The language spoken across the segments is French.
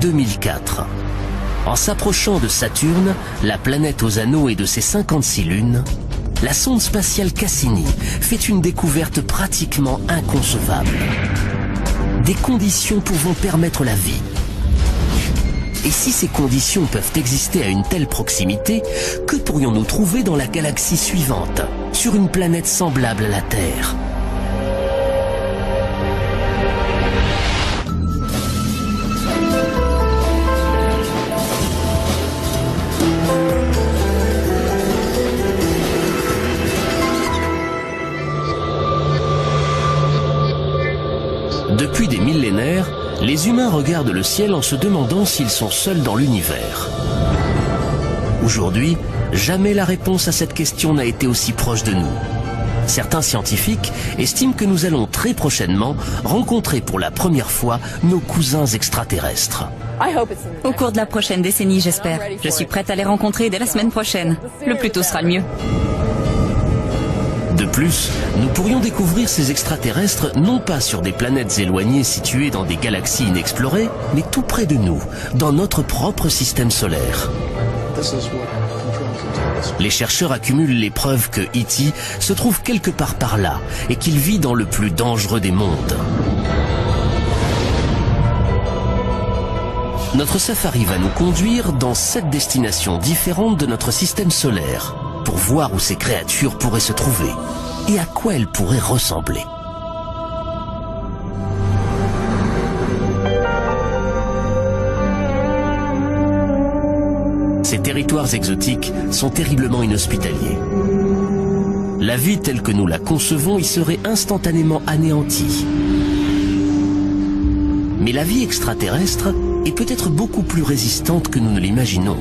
2004. En s'approchant de Saturne, la planète aux anneaux et de ses 56 lunes, la sonde spatiale Cassini fait une découverte pratiquement inconcevable. Des conditions pouvant permettre la vie. Et si ces conditions peuvent exister à une telle proximité, que pourrions-nous trouver dans la galaxie suivante, sur une planète semblable à la Terre ? Depuis des millénaires, les humains regardent le ciel en se demandant s'ils sont seuls dans l'univers. Aujourd'hui, jamais la réponse à cette question n'a été aussi proche de nous. Certains scientifiques estiment que nous allons très prochainement rencontrer pour la première fois nos cousins extraterrestres. Au cours de la prochaine décennie, j'espère. Je suis prête à les rencontrer dès la semaine prochaine. Le plus tôt sera le mieux. De plus, nous pourrions découvrir ces extraterrestres non pas sur des planètes éloignées situées dans des galaxies inexplorées, mais tout près de nous, dans notre propre système solaire. Les chercheurs accumulent les preuves que E.T. se trouve quelque part par là et qu'il vit dans le plus dangereux des mondes. Notre safari va nous conduire dans 7 destinations différentes de notre système solaire, pour voir où ces créatures pourraient se trouver et à quoi elles pourraient ressembler. Ces territoires exotiques sont terriblement inhospitaliers. La vie telle que nous la concevons y serait instantanément anéantie. Mais la vie extraterrestre est peut-être beaucoup plus résistante que nous ne l'imaginons,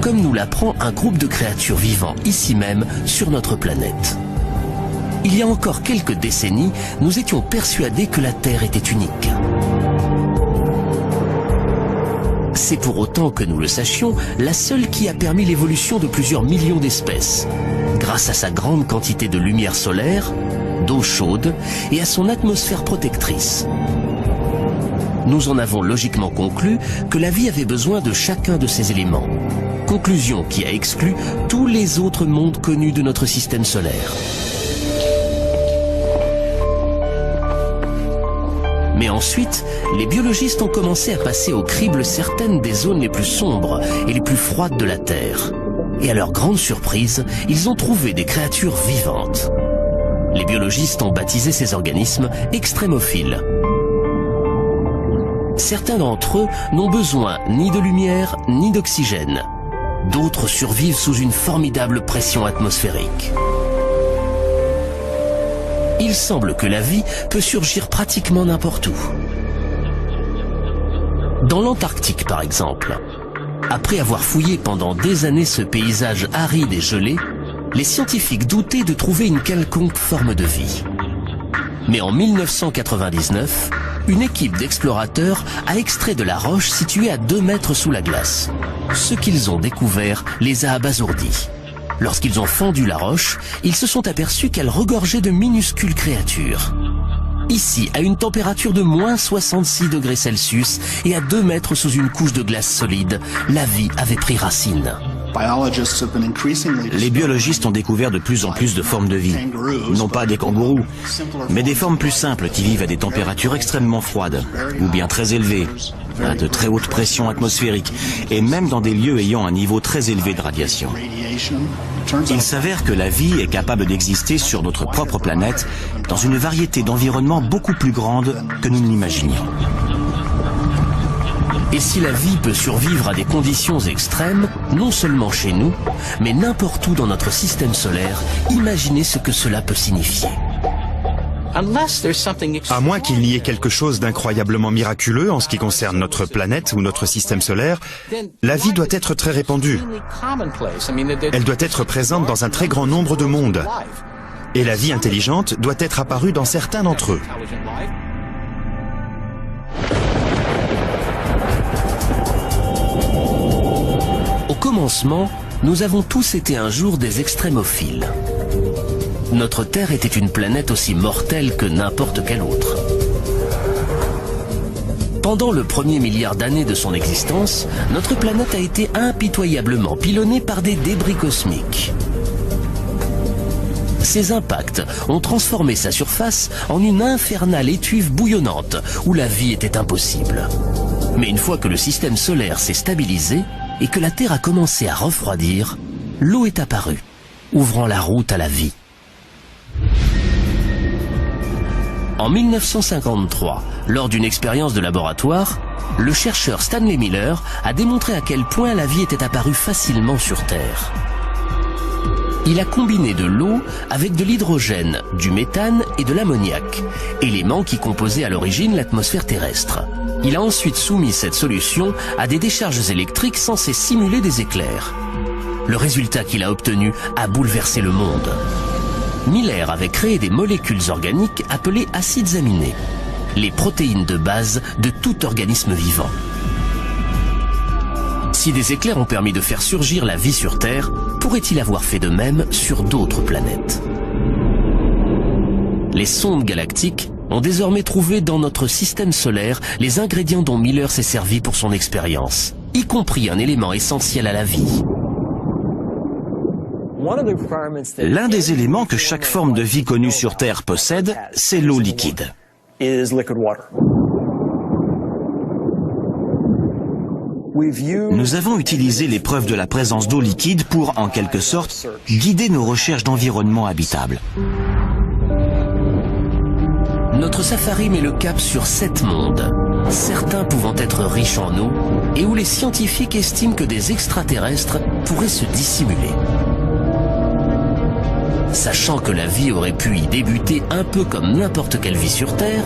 comme nous l'apprend un groupe de créatures vivant ici même sur notre planète. Il y a encore quelques décennies, nous étions persuadés que la Terre était unique. C'est pour autant que nous le sachions, la seule qui a permis l'évolution de plusieurs millions d'espèces, grâce à sa grande quantité de lumière solaire, d'eau chaude et à son atmosphère protectrice. Nous en avons logiquement conclu que la vie avait besoin de chacun de ces éléments. Conclusion qui a exclu tous les autres mondes connus de notre système solaire. Mais ensuite, les biologistes ont commencé à passer au crible certaines des zones les plus sombres et les plus froides de la Terre. Et à leur grande surprise, ils ont trouvé des créatures vivantes. Les biologistes ont baptisé ces organismes extrémophiles. Certains d'entre eux n'ont besoin ni de lumière ni d'oxygène. D'autres survivent sous une formidable pression atmosphérique. Il semble que la vie peut surgir pratiquement n'importe où. Dans l'Antarctique par exemple, après avoir fouillé pendant des années ce paysage aride et gelé, les scientifiques doutaient de trouver une quelconque forme de vie. Mais en 1999, une équipe d'explorateurs a extrait de la roche située à 2 mètres sous la glace. Ce qu'ils ont découvert les a abasourdis. Lorsqu'ils ont fendu la roche, ils se sont aperçus qu'elle regorgeait de minuscules créatures. Ici, à une température de moins 66 degrés Celsius et à 2 mètres sous une couche de glace solide, la vie avait pris racine. Les biologistes ont découvert de plus en plus de formes de vie. Non pas des kangourous, mais des formes plus simples qui vivent à des températures extrêmement froides, ou bien très élevées, à de très hautes pressions atmosphériques, et même dans des lieux ayant un niveau très élevé de radiation. Il s'avère que la vie est capable d'exister sur notre propre planète, dans une variété d'environnements beaucoup plus grande que nous ne l'imaginions. Et si la vie peut survivre à des conditions extrêmes, non seulement chez nous, mais n'importe où dans notre système solaire, imaginez ce que cela peut signifier. À moins qu'il n'y ait quelque chose d'incroyablement miraculeux en ce qui concerne notre planète ou notre système solaire, la vie doit être très répandue. Elle doit être présente dans un très grand nombre de mondes. Et la vie intelligente doit être apparue dans certains d'entre eux. Au commencement, nous avons tous été un jour des extrémophiles. Notre Terre était une planète aussi mortelle que n'importe quelle autre. Pendant le premier milliard d'années de son existence, notre planète a été impitoyablement pilonnée par des débris cosmiques. Ces impacts ont transformé sa surface en une infernale étuve bouillonnante où la vie était impossible. Mais une fois que le système solaire s'est stabilisé et que la Terre a commencé à refroidir, l'eau est apparue, ouvrant la route à la vie. En 1953, lors d'une expérience de laboratoire, le chercheur Stanley Miller a démontré à quel point la vie était apparue facilement sur Terre. Il a combiné de l'eau avec de l'hydrogène, du méthane et de l'ammoniac, éléments qui composaient à l'origine l'atmosphère terrestre. Il a ensuite soumis cette solution à des décharges électriques censées simuler des éclairs. Le résultat qu'il a obtenu a bouleversé le monde. Miller avait créé des molécules organiques appelées acides aminés, les protéines de base de tout organisme vivant. Si des éclairs ont permis de faire surgir la vie sur Terre, pourrait-il avoir fait de même sur d'autres planètes? Les sondes galactiques ont désormais trouvé dans notre système solaire les ingrédients dont Miller s'est servi pour son expérience, y compris un élément essentiel à la vie. L'un des éléments que chaque forme de vie connue sur Terre possède, c'est l'eau liquide. Nous avons utilisé les preuves de la présence d'eau liquide pour, en quelque sorte, guider nos recherches d'environnement habitable. Notre safari met le cap sur 7 mondes, certains pouvant être riches en eau et où les scientifiques estiment que des extraterrestres pourraient se dissimuler. Sachant que la vie aurait pu y débuter un peu comme n'importe quelle vie sur Terre,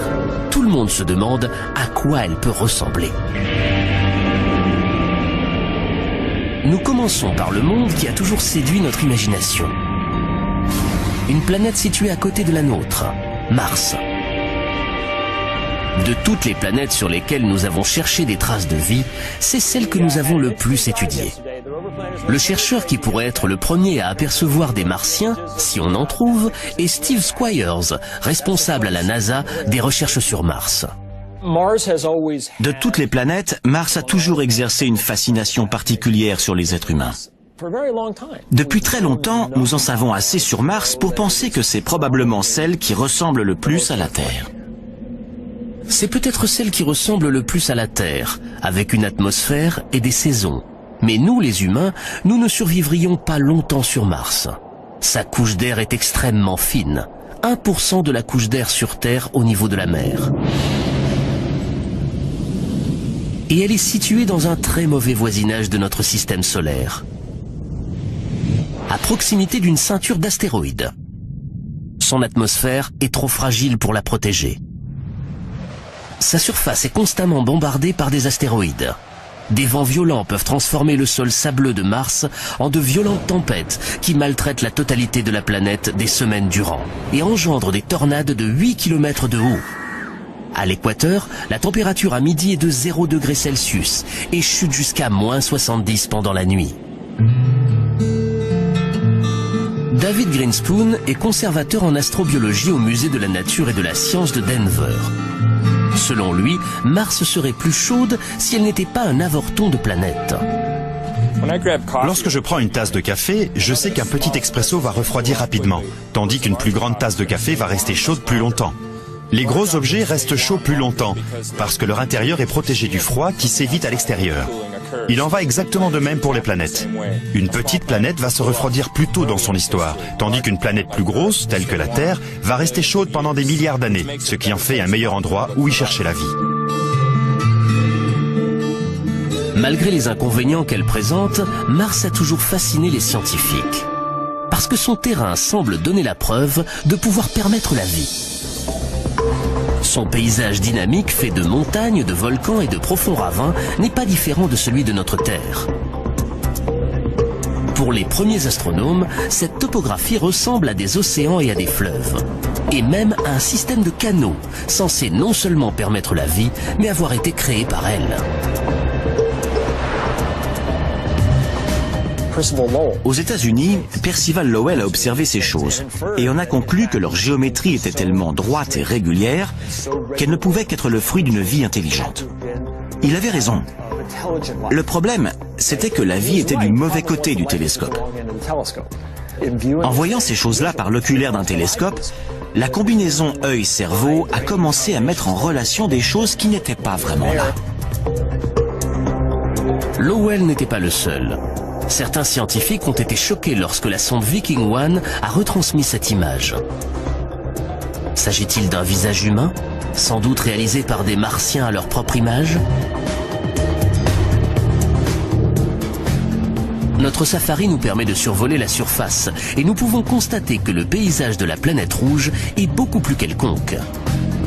tout le monde se demande à quoi elle peut ressembler. Nous commençons par le monde qui a toujours séduit notre imagination. Une planète située à côté de la nôtre, Mars. De toutes les planètes sur lesquelles nous avons cherché des traces de vie, c'est celle que nous avons le plus étudiée. Le chercheur qui pourrait être le premier à apercevoir des Martiens, si on en trouve, est Steve Squyres, responsable à la NASA des recherches sur Mars. De toutes les planètes, Mars a toujours exercé une fascination particulière sur les êtres humains. Depuis très longtemps, nous en savons assez sur Mars pour penser que c'est probablement celle qui ressemble le plus à la Terre. C'est peut-être celle qui ressemble le plus à la Terre, avec une atmosphère et des saisons. Mais nous, les humains, nous ne survivrions pas longtemps sur Mars. Sa couche d'air est extrêmement fine, 1% de la couche d'air sur Terre au niveau de la mer. Et elle est située dans un très mauvais voisinage de notre système solaire, à proximité d'une ceinture d'astéroïdes. Son atmosphère est trop fragile pour la protéger. Sa surface est constamment bombardée par des astéroïdes. Des vents violents peuvent transformer le sol sableux de Mars en de violentes tempêtes qui maltraitent la totalité de la planète des semaines durant et engendrent des tornades de 8 km de haut. À l'équateur, la température à midi est de 0 degrés Celsius et chute jusqu'à -70 pendant la nuit. David Grinspoon est conservateur en astrobiologie au Musée de la Nature et de la Science de Denver. Selon lui, Mars serait plus chaude si elle n'était pas un avorton de planète. Lorsque je prends une tasse de café, je sais qu'un petit expresso va refroidir rapidement, tandis qu'une plus grande tasse de café va rester chaude plus longtemps. Les gros objets restent chauds plus longtemps, parce que leur intérieur est protégé du froid qui s'évite à l'extérieur. Il en va exactement de même pour les planètes. Une petite planète va se refroidir plus tôt dans son histoire, tandis qu'une planète plus grosse, telle que la Terre, va rester chaude pendant des milliards d'années, ce qui en fait un meilleur endroit où y chercher la vie. Malgré les inconvénients qu'elle présente, Mars a toujours fasciné les scientifiques. Parce que son terrain semble donner la preuve de pouvoir permettre la vie. Son paysage dynamique fait de montagnes, de volcans et de profonds ravins n'est pas différent de celui de notre Terre. Pour les premiers astronomes, cette topographie ressemble à des océans et à des fleuves. Et même à un système de canaux, censé non seulement permettre la vie, mais avoir été créé par elle. Aux États-Unis, Percival Lowell a observé ces choses et en a conclu que leur géométrie était tellement droite et régulière qu'elle ne pouvait qu'être le fruit d'une vie intelligente. Il avait raison. Le problème, c'était que la vie était du mauvais côté du télescope. En voyant ces choses-là par l'oculaire d'un télescope, la combinaison œil-cerveau a commencé à mettre en relation des choses qui n'étaient pas vraiment là. Lowell n'était pas le seul. Certains scientifiques ont été choqués lorsque la sonde Viking 1 a retransmis cette image. S'agit-il d'un visage humain, sans doute réalisé par des Martiens à leur propre image? Notre safari nous permet de survoler la surface et nous pouvons constater que le paysage de la planète rouge est beaucoup plus quelconque.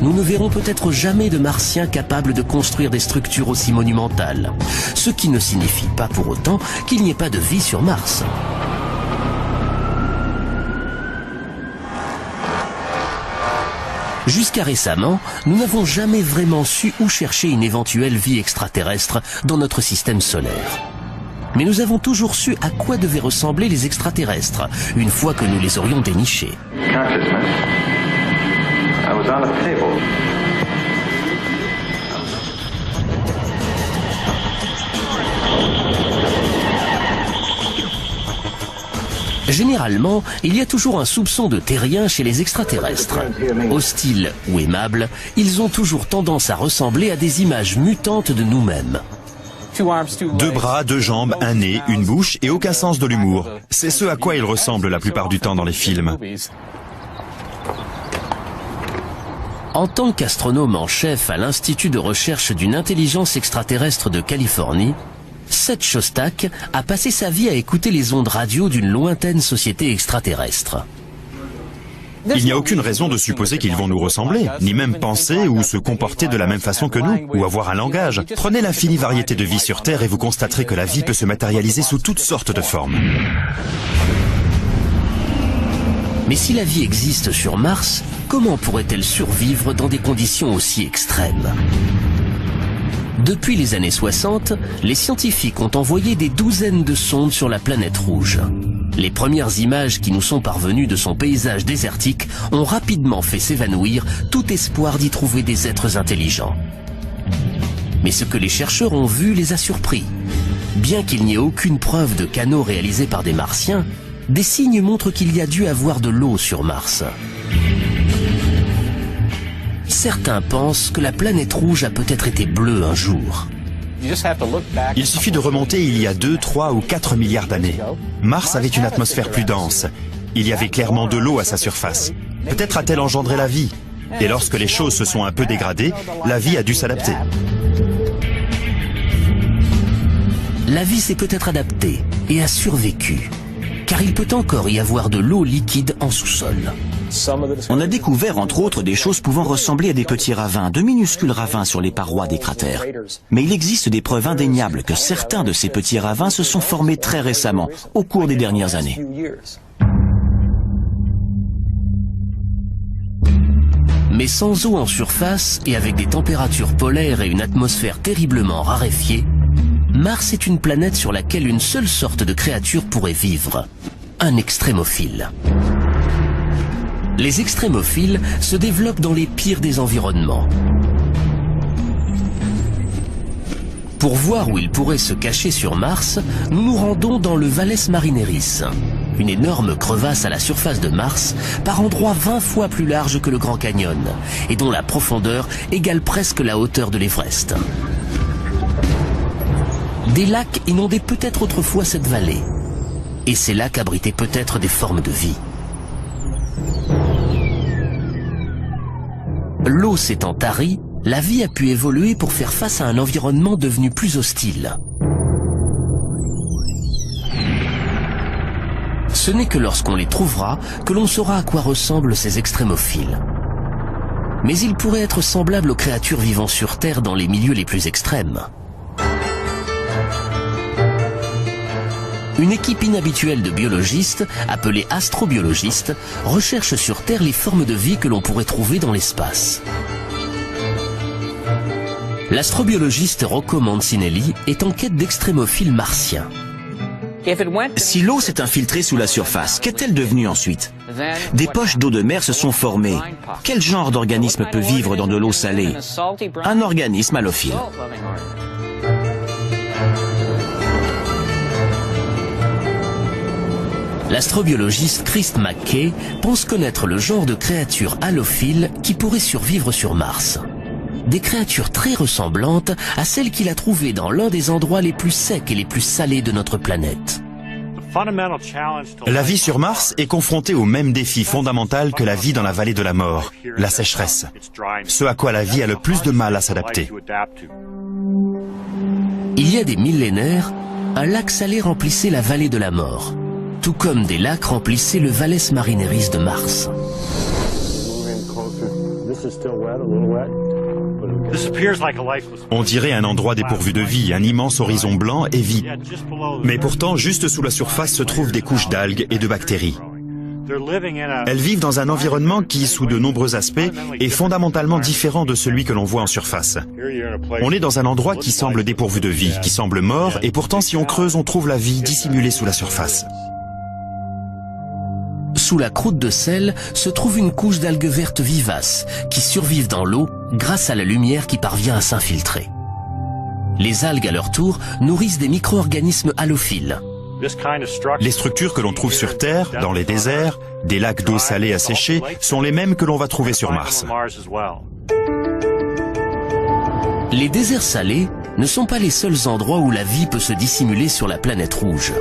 Nous ne verrons peut-être jamais de Martiens capables de construire des structures aussi monumentales, ce qui ne signifie pas pour autant qu'il n'y ait pas de vie sur Mars. Jusqu'à récemment, nous n'avons jamais vraiment su où chercher une éventuelle vie extraterrestre dans notre système solaire. Mais nous avons toujours su à quoi devaient ressembler les extraterrestres, une fois que nous les aurions dénichés. Généralement, il y a toujours un soupçon de terrien chez les extraterrestres. Hostiles ou aimables, ils ont toujours tendance à ressembler à des images mutantes de nous-mêmes. 2 bras, 2 jambes, un nez, une bouche et aucun sens de l'humour. C'est ce à quoi ils ressemblent la plupart du temps dans les films. En tant qu'astronome en chef à l'Institut de recherche d'une intelligence extraterrestre de Californie, Seth Shostak a passé sa vie à écouter les ondes radio d'une lointaine société extraterrestre. Il n'y a aucune raison de supposer qu'ils vont nous ressembler, ni même penser ou se comporter de la même façon que nous, ou avoir un langage. Prenez l'infinie variété de vie sur Terre et vous constaterez que la vie peut se matérialiser sous toutes sortes de formes. Mais si la vie existe sur Mars, comment pourrait-elle survivre dans des conditions aussi extrêmes ? Depuis les années 60, les scientifiques ont envoyé des douzaines de sondes sur la planète rouge. Les premières images qui nous sont parvenues de son paysage désertique ont rapidement fait s'évanouir tout espoir d'y trouver des êtres intelligents. Mais ce que les chercheurs ont vu les a surpris. Bien qu'il n'y ait aucune preuve de canaux réalisés par des Martiens, des signes montrent qu'il y a dû avoir de l'eau sur Mars. Certains pensent que la planète rouge a peut-être été bleue un jour. Il suffit de remonter il y a 2, 3 ou 4 milliards d'années. Mars avait une atmosphère plus dense. Il y avait clairement de l'eau à sa surface. Peut-être a-t-elle engendré la vie. Et lorsque les choses se sont un peu dégradées, la vie a dû s'adapter. La vie s'est peut-être adaptée et a survécu, car il peut encore y avoir de l'eau liquide en sous-sol. On a découvert entre autres des choses pouvant ressembler à des petits ravins, de minuscules ravins sur les parois des cratères. Mais il existe des preuves indéniables que certains de ces petits ravins se sont formés très récemment, au cours des dernières années. Mais sans eau en surface et avec des températures polaires et une atmosphère terriblement raréfiée, Mars est une planète sur laquelle une seule sorte de créature pourrait vivre, un extrémophile. Les extrémophiles se développent dans les pires des environnements. Pour voir où ils pourraient se cacher sur Mars, nous nous rendons dans le Valles Marineris, une énorme crevasse à la surface de Mars, par endroits 20 fois plus large que le Grand Canyon, et dont la profondeur égale presque la hauteur de l'Everest. Des lacs inondaient peut-être autrefois cette vallée, et ces lacs abritaient peut-être des formes de vie. L'eau s'étant tarie, la vie a pu évoluer pour faire face à un environnement devenu plus hostile. Ce n'est que lorsqu'on les trouvera que l'on saura à quoi ressemblent ces extrémophiles. Mais ils pourraient être semblables aux créatures vivant sur Terre dans les milieux les plus extrêmes. Une équipe inhabituelle de biologistes, appelée astrobiologistes, recherche sur Terre les formes de vie que l'on pourrait trouver dans l'espace. L'astrobiologiste Rocco Mancinelli est en quête d'extrémophiles martiens. Si l'eau s'est infiltrée sous la surface, qu'est-elle devenue ensuite? Des poches d'eau de mer se sont formées. Quel genre d'organisme peut vivre dans de l'eau salée? Un organisme halophile. L'astrobiologiste Chris McKay pense connaître le genre de créatures halophiles qui pourraient survivre sur Mars. Des créatures très ressemblantes à celles qu'il a trouvées dans l'un des endroits les plus secs et les plus salés de notre planète. La vie sur Mars est confrontée au même défi fondamental que la vie dans la vallée de la mort, la sécheresse. Ce à quoi la vie a le plus de mal à s'adapter. Il y a des millénaires, un lac salé remplissait la vallée de la mort, tout comme des lacs remplissaient le Valles Marineris de Mars. On dirait un endroit dépourvu de vie, un immense horizon blanc et vide. Mais pourtant, juste sous la surface se trouvent des couches d'algues et de bactéries. Elles vivent dans un environnement qui, sous de nombreux aspects, est fondamentalement différent de celui que l'on voit en surface. On est dans un endroit qui semble dépourvu de vie, qui semble mort, et pourtant si on creuse, on trouve la vie dissimulée sous la surface. Sous la croûte de sel se trouve une couche d'algues vertes vivaces qui survivent dans l'eau grâce à la lumière qui parvient à s'infiltrer. Les algues, à leur tour, nourrissent des micro-organismes halophiles. Les structures que l'on trouve sur Terre, dans les déserts, des lacs d'eau salée asséchés, sont les mêmes que l'on va trouver sur Mars. Les déserts salés ne sont pas les seuls endroits où la vie peut se dissimuler sur la planète rouge.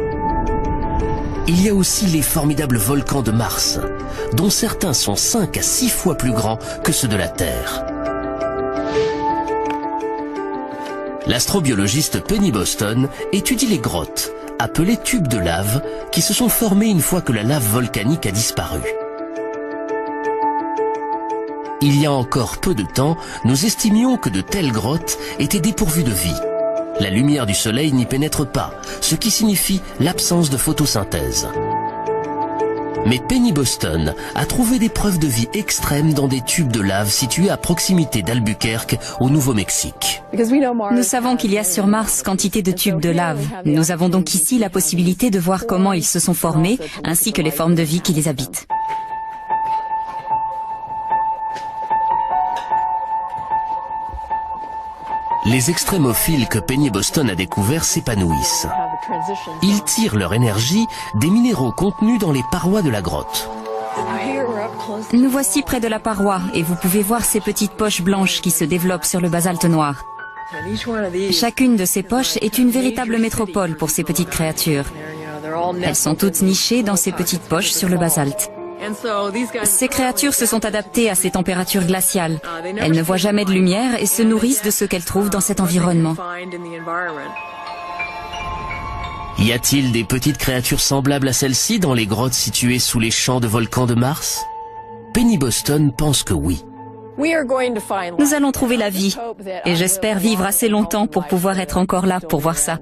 Il y a aussi les formidables volcans de Mars, dont certains sont 5 à 6 fois plus grands que ceux de la Terre. L'astrobiologiste Penny Boston étudie les grottes, appelées tubes de lave, qui se sont formées une fois que la lave volcanique a disparu. Il y a encore peu de temps, nous estimions que de telles grottes étaient dépourvues de vie. La lumière du soleil n'y pénètre pas, ce qui signifie l'absence de photosynthèse. Mais Penny Boston a trouvé des preuves de vie extrêmes dans des tubes de lave situés à proximité d'Albuquerque, au Nouveau-Mexique. Nous savons qu'il y a sur Mars quantité de tubes de lave. Nous avons donc ici la possibilité de voir comment ils se sont formés, ainsi que les formes de vie qui les habitent. Les extrémophiles que Penny Boston a découverts s'épanouissent. Ils tirent leur énergie des minéraux contenus dans les parois de la grotte. Nous voici près de la paroi et vous pouvez voir ces petites poches blanches qui se développent sur le basalte noir. Chacune de ces poches est une véritable métropole pour ces petites créatures. Elles sont toutes nichées dans ces petites poches sur le basalte. Ces créatures se sont adaptées à ces températures glaciales. Elles ne voient jamais de lumière et se nourrissent de ce qu'elles trouvent dans cet environnement. Y a-t-il des petites créatures semblables à celles-ci dans les grottes situées sous les champs de volcans de Mars? Penny Boston pense que oui. Nous allons trouver la vie et j'espère vivre assez longtemps pour pouvoir être encore là pour voir ça.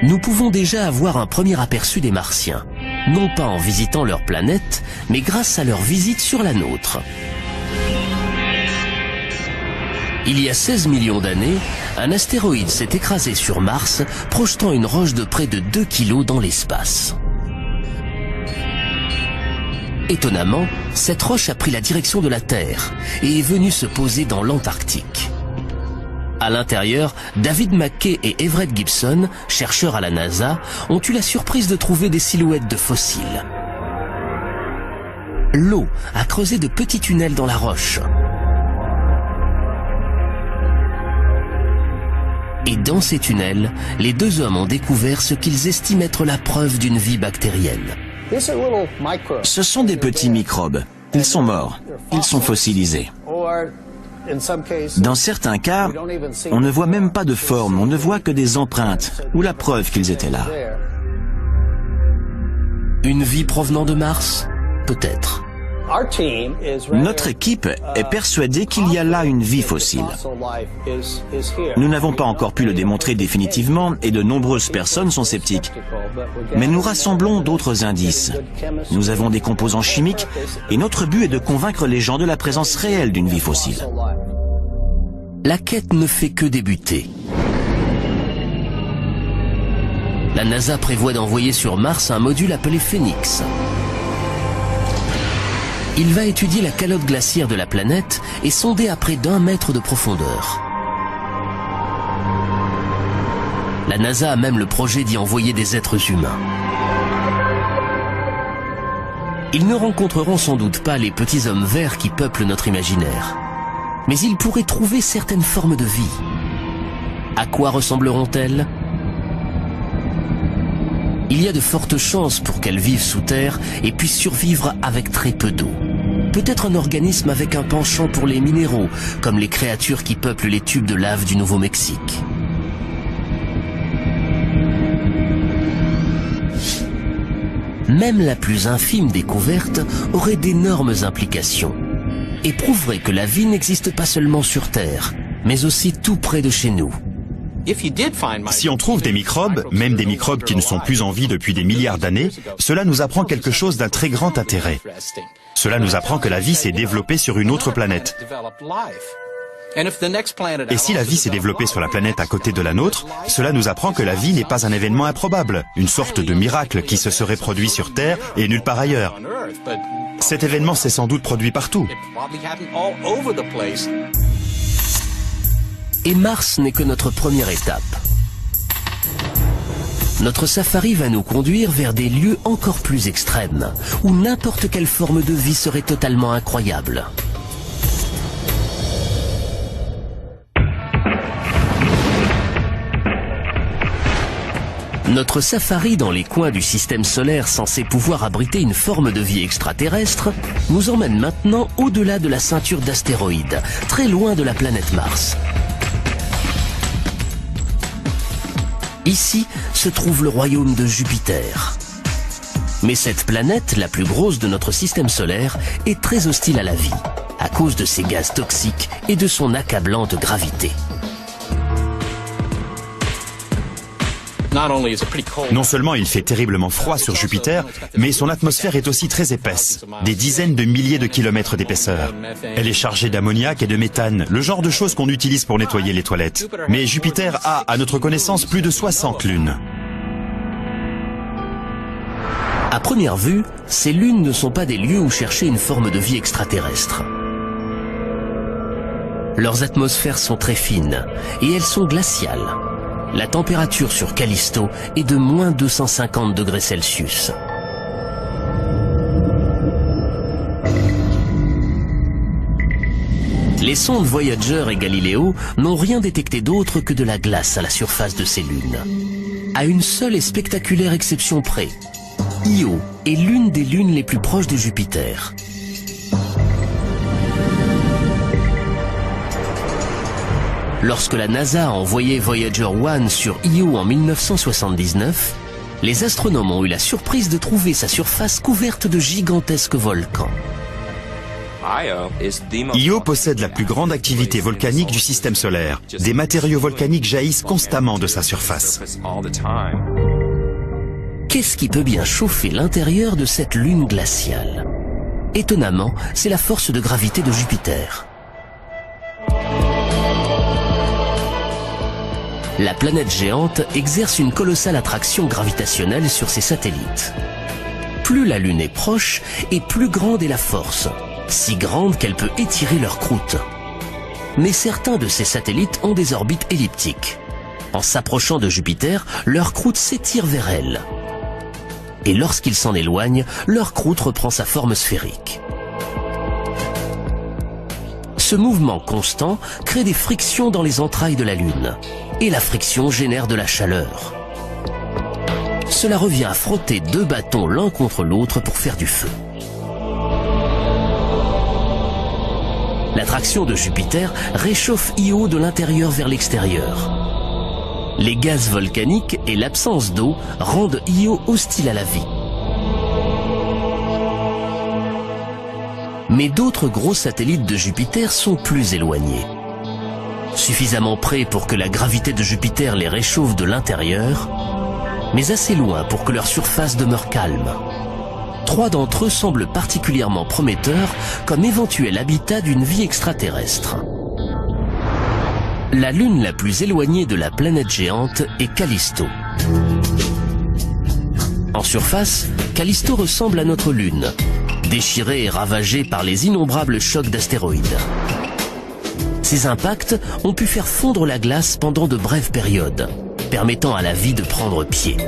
Nous pouvons déjà avoir un premier aperçu des Martiens, non pas en visitant leur planète, mais grâce à leur visite sur la nôtre. Il y a 16 millions d'années, un astéroïde s'est écrasé sur Mars, projetant une roche de près de 2 kilos dans l'espace. Étonnamment, cette roche a pris la direction de la Terre et est venue se poser dans l'Antarctique. À l'intérieur, David McKay et Everett Gibson, chercheurs à la NASA, ont eu la surprise de trouver des silhouettes de fossiles. L'eau a creusé de petits tunnels dans la roche. Et dans ces tunnels, les deux hommes ont découvert ce qu'ils estiment être la preuve d'une vie bactérienne. Ce sont des petits microbes. Ils sont morts. Ils sont fossilisés. Dans certains cas, on ne voit même pas de forme, on ne voit que des empreintes ou la preuve qu'ils étaient là. Une vie provenant de Mars? Peut-être. Notre équipe est persuadée qu'il y a là une vie fossile. Nous n'avons pas encore pu le démontrer définitivement et de nombreuses personnes sont sceptiques. Mais nous rassemblons d'autres indices. Nous avons des composants chimiques et notre but est de convaincre les gens de la présence réelle d'une vie fossile. la quête ne fait que débuter. La NASA prévoit d'envoyer sur Mars un module appelé Phoenix. Il va étudier la calotte glaciaire de la planète et sonder à près d'1 mètre de profondeur. La NASA a même le projet d'y envoyer des êtres humains. Ils ne rencontreront sans doute pas les petits hommes verts qui peuplent notre imaginaire. Mais ils pourraient trouver certaines formes de vie. À quoi ressembleront-elles ? Il y a de fortes chances pour qu'elles vivent sous terre et puissent survivre avec très peu d'eau. Peut-être un organisme avec un penchant pour les minéraux, comme les créatures qui peuplent les tubes de lave du Nouveau-Mexique. Même la plus infime découverte aurait d'énormes implications et prouverait que la vie n'existe pas seulement sur Terre, mais aussi tout près de chez nous. Si on trouve des microbes, même des microbes qui ne sont plus en vie depuis des milliards d'années, cela nous apprend quelque chose d'un très grand intérêt. Cela nous apprend que la vie s'est développée sur une autre planète. Et si la vie s'est développée sur la planète à côté de la nôtre, cela nous apprend que la vie n'est pas un événement improbable, une sorte de miracle qui se serait produit sur Terre et nulle part ailleurs. Cet événement s'est sans doute produit partout. Et Mars n'est que notre première étape. Notre safari va nous conduire vers des lieux encore plus extrêmes, où n'importe quelle forme de vie serait totalement incroyable. Notre safari dans les coins du système solaire censé pouvoir abriter une forme de vie extraterrestre nous emmène maintenant au-delà de la ceinture d'astéroïdes, très loin de la planète Mars. Ici se trouve le royaume de Jupiter. Mais cette planète, la plus grosse de notre système solaire, est très hostile à la vie, à cause de ses gaz toxiques et de son accablante gravité. Non seulement il fait terriblement froid sur Jupiter, mais son atmosphère est aussi très épaisse, des dizaines de milliers de kilomètres d'épaisseur. Elle est chargée d'ammoniac et de méthane, le genre de choses qu'on utilise pour nettoyer les toilettes. Mais Jupiter a, à notre connaissance, plus de 60 lunes. À première vue, ces lunes ne sont pas des lieux où chercher une forme de vie extraterrestre. Leurs atmosphères sont très fines et elles sont glaciales. La température sur Callisto est de moins 250 degrés Celsius. Les sondes Voyager et Galileo n'ont rien détecté d'autre que de la glace à la surface de ces lunes. À une seule et spectaculaire exception près, Io est l'une des lunes les plus proches de Jupiter. Lorsque la NASA a envoyé Voyager 1 sur Io en 1979, les astronomes ont eu la surprise de trouver sa surface couverte de gigantesques volcans. Io possède la plus grande activité volcanique du système solaire. Des matériaux volcaniques jaillissent constamment de sa surface. Qu'est-ce qui peut bien chauffer l'intérieur de cette lune glaciale? Étonnamment, c'est la force de gravité de Jupiter. La planète géante exerce une colossale attraction gravitationnelle sur ses satellites. Plus la Lune est proche, et plus grande est la force, si grande qu'elle peut étirer leur croûte. Mais certains de ces satellites ont des orbites elliptiques. En s'approchant de Jupiter, leur croûte s'étire vers elle. Et lorsqu'ils s'en éloignent, leur croûte reprend sa forme sphérique. Ce mouvement constant crée des frictions dans les entrailles de la Lune. Et la friction génère de la chaleur. Cela revient à frotter deux bâtons l'un contre l'autre pour faire du feu. L'attraction de Jupiter réchauffe Io de l'intérieur vers l'extérieur. Les gaz volcaniques et l'absence d'eau rendent Io hostile à la vie. Mais d'autres gros satellites de Jupiter sont plus éloignés. Suffisamment près pour que la gravité de Jupiter les réchauffe de l'intérieur, mais assez loin pour que leur surface demeure calme. 3 d'entre eux semblent particulièrement prometteurs comme éventuel habitat d'une vie extraterrestre. La lune la plus éloignée de la planète géante est Callisto. En surface, Callisto ressemble à notre lune, déchirée et ravagée par les innombrables chocs d'astéroïdes. Ces impacts ont pu faire fondre la glace pendant de brèves périodes, permettant à la vie de prendre pied.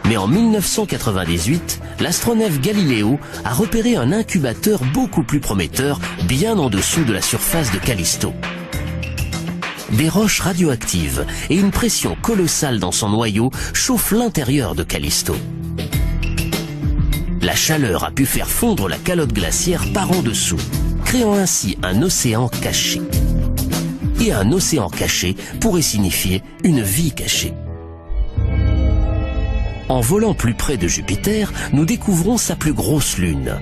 Mais en 1998, l'astronef Galileo a repéré un incubateur beaucoup plus prometteur, bien en dessous de la surface de Callisto. Des roches radioactives et une pression colossale dans son noyau chauffent l'intérieur de Callisto. La chaleur a pu faire fondre la calotte glaciaire par en dessous, créant ainsi un océan caché. Et un océan caché pourrait signifier une vie cachée. En volant plus près de Jupiter, nous découvrons sa plus grosse lune,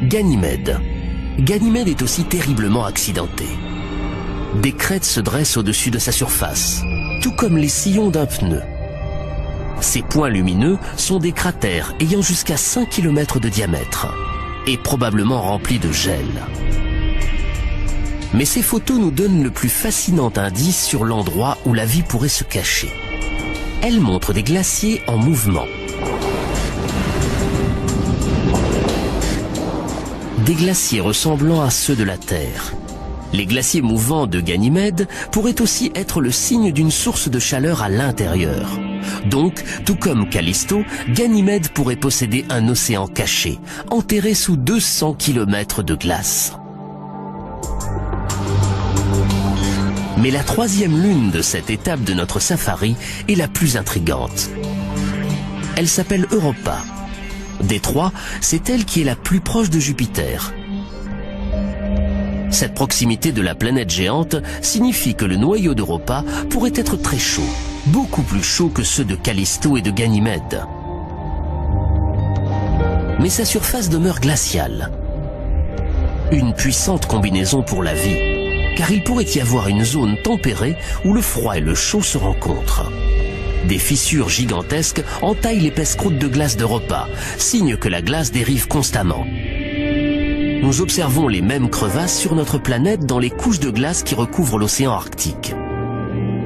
Ganymède. Ganymède est aussi terriblement accidentée. Des crêtes se dressent au-dessus de sa surface, tout comme les sillons d'un pneu. Ces points lumineux sont des cratères ayant jusqu'à 5 km de diamètre et probablement remplis de gel. Mais ces photos nous donnent le plus fascinant indice sur l'endroit où la vie pourrait se cacher. Elles montrent des glaciers en mouvement. Des glaciers ressemblant à ceux de la Terre. Les glaciers mouvants de Ganymède pourraient aussi être le signe d'une source de chaleur à l'intérieur. Donc, tout comme Callisto, Ganymède pourrait posséder un océan caché, enterré sous 200 km de glace. Mais la troisième lune de cette étape de notre safari est la plus intrigante. Elle s'appelle Europa. Des trois, c'est elle qui est la plus proche de Jupiter. Cette proximité de la planète géante signifie que le noyau d'Europa pourrait être très chaud, beaucoup plus chaud que ceux de Callisto et de Ganymède. Mais sa surface demeure glaciale. Une puissante combinaison pour la vie, car il pourrait y avoir une zone tempérée où le froid et le chaud se rencontrent. Des fissures gigantesques entaillent l'épaisse croûte de glace d'Europa, signe que la glace dérive constamment. Nous observons les mêmes crevasses sur notre planète dans les couches de glace qui recouvrent l'océan Arctique.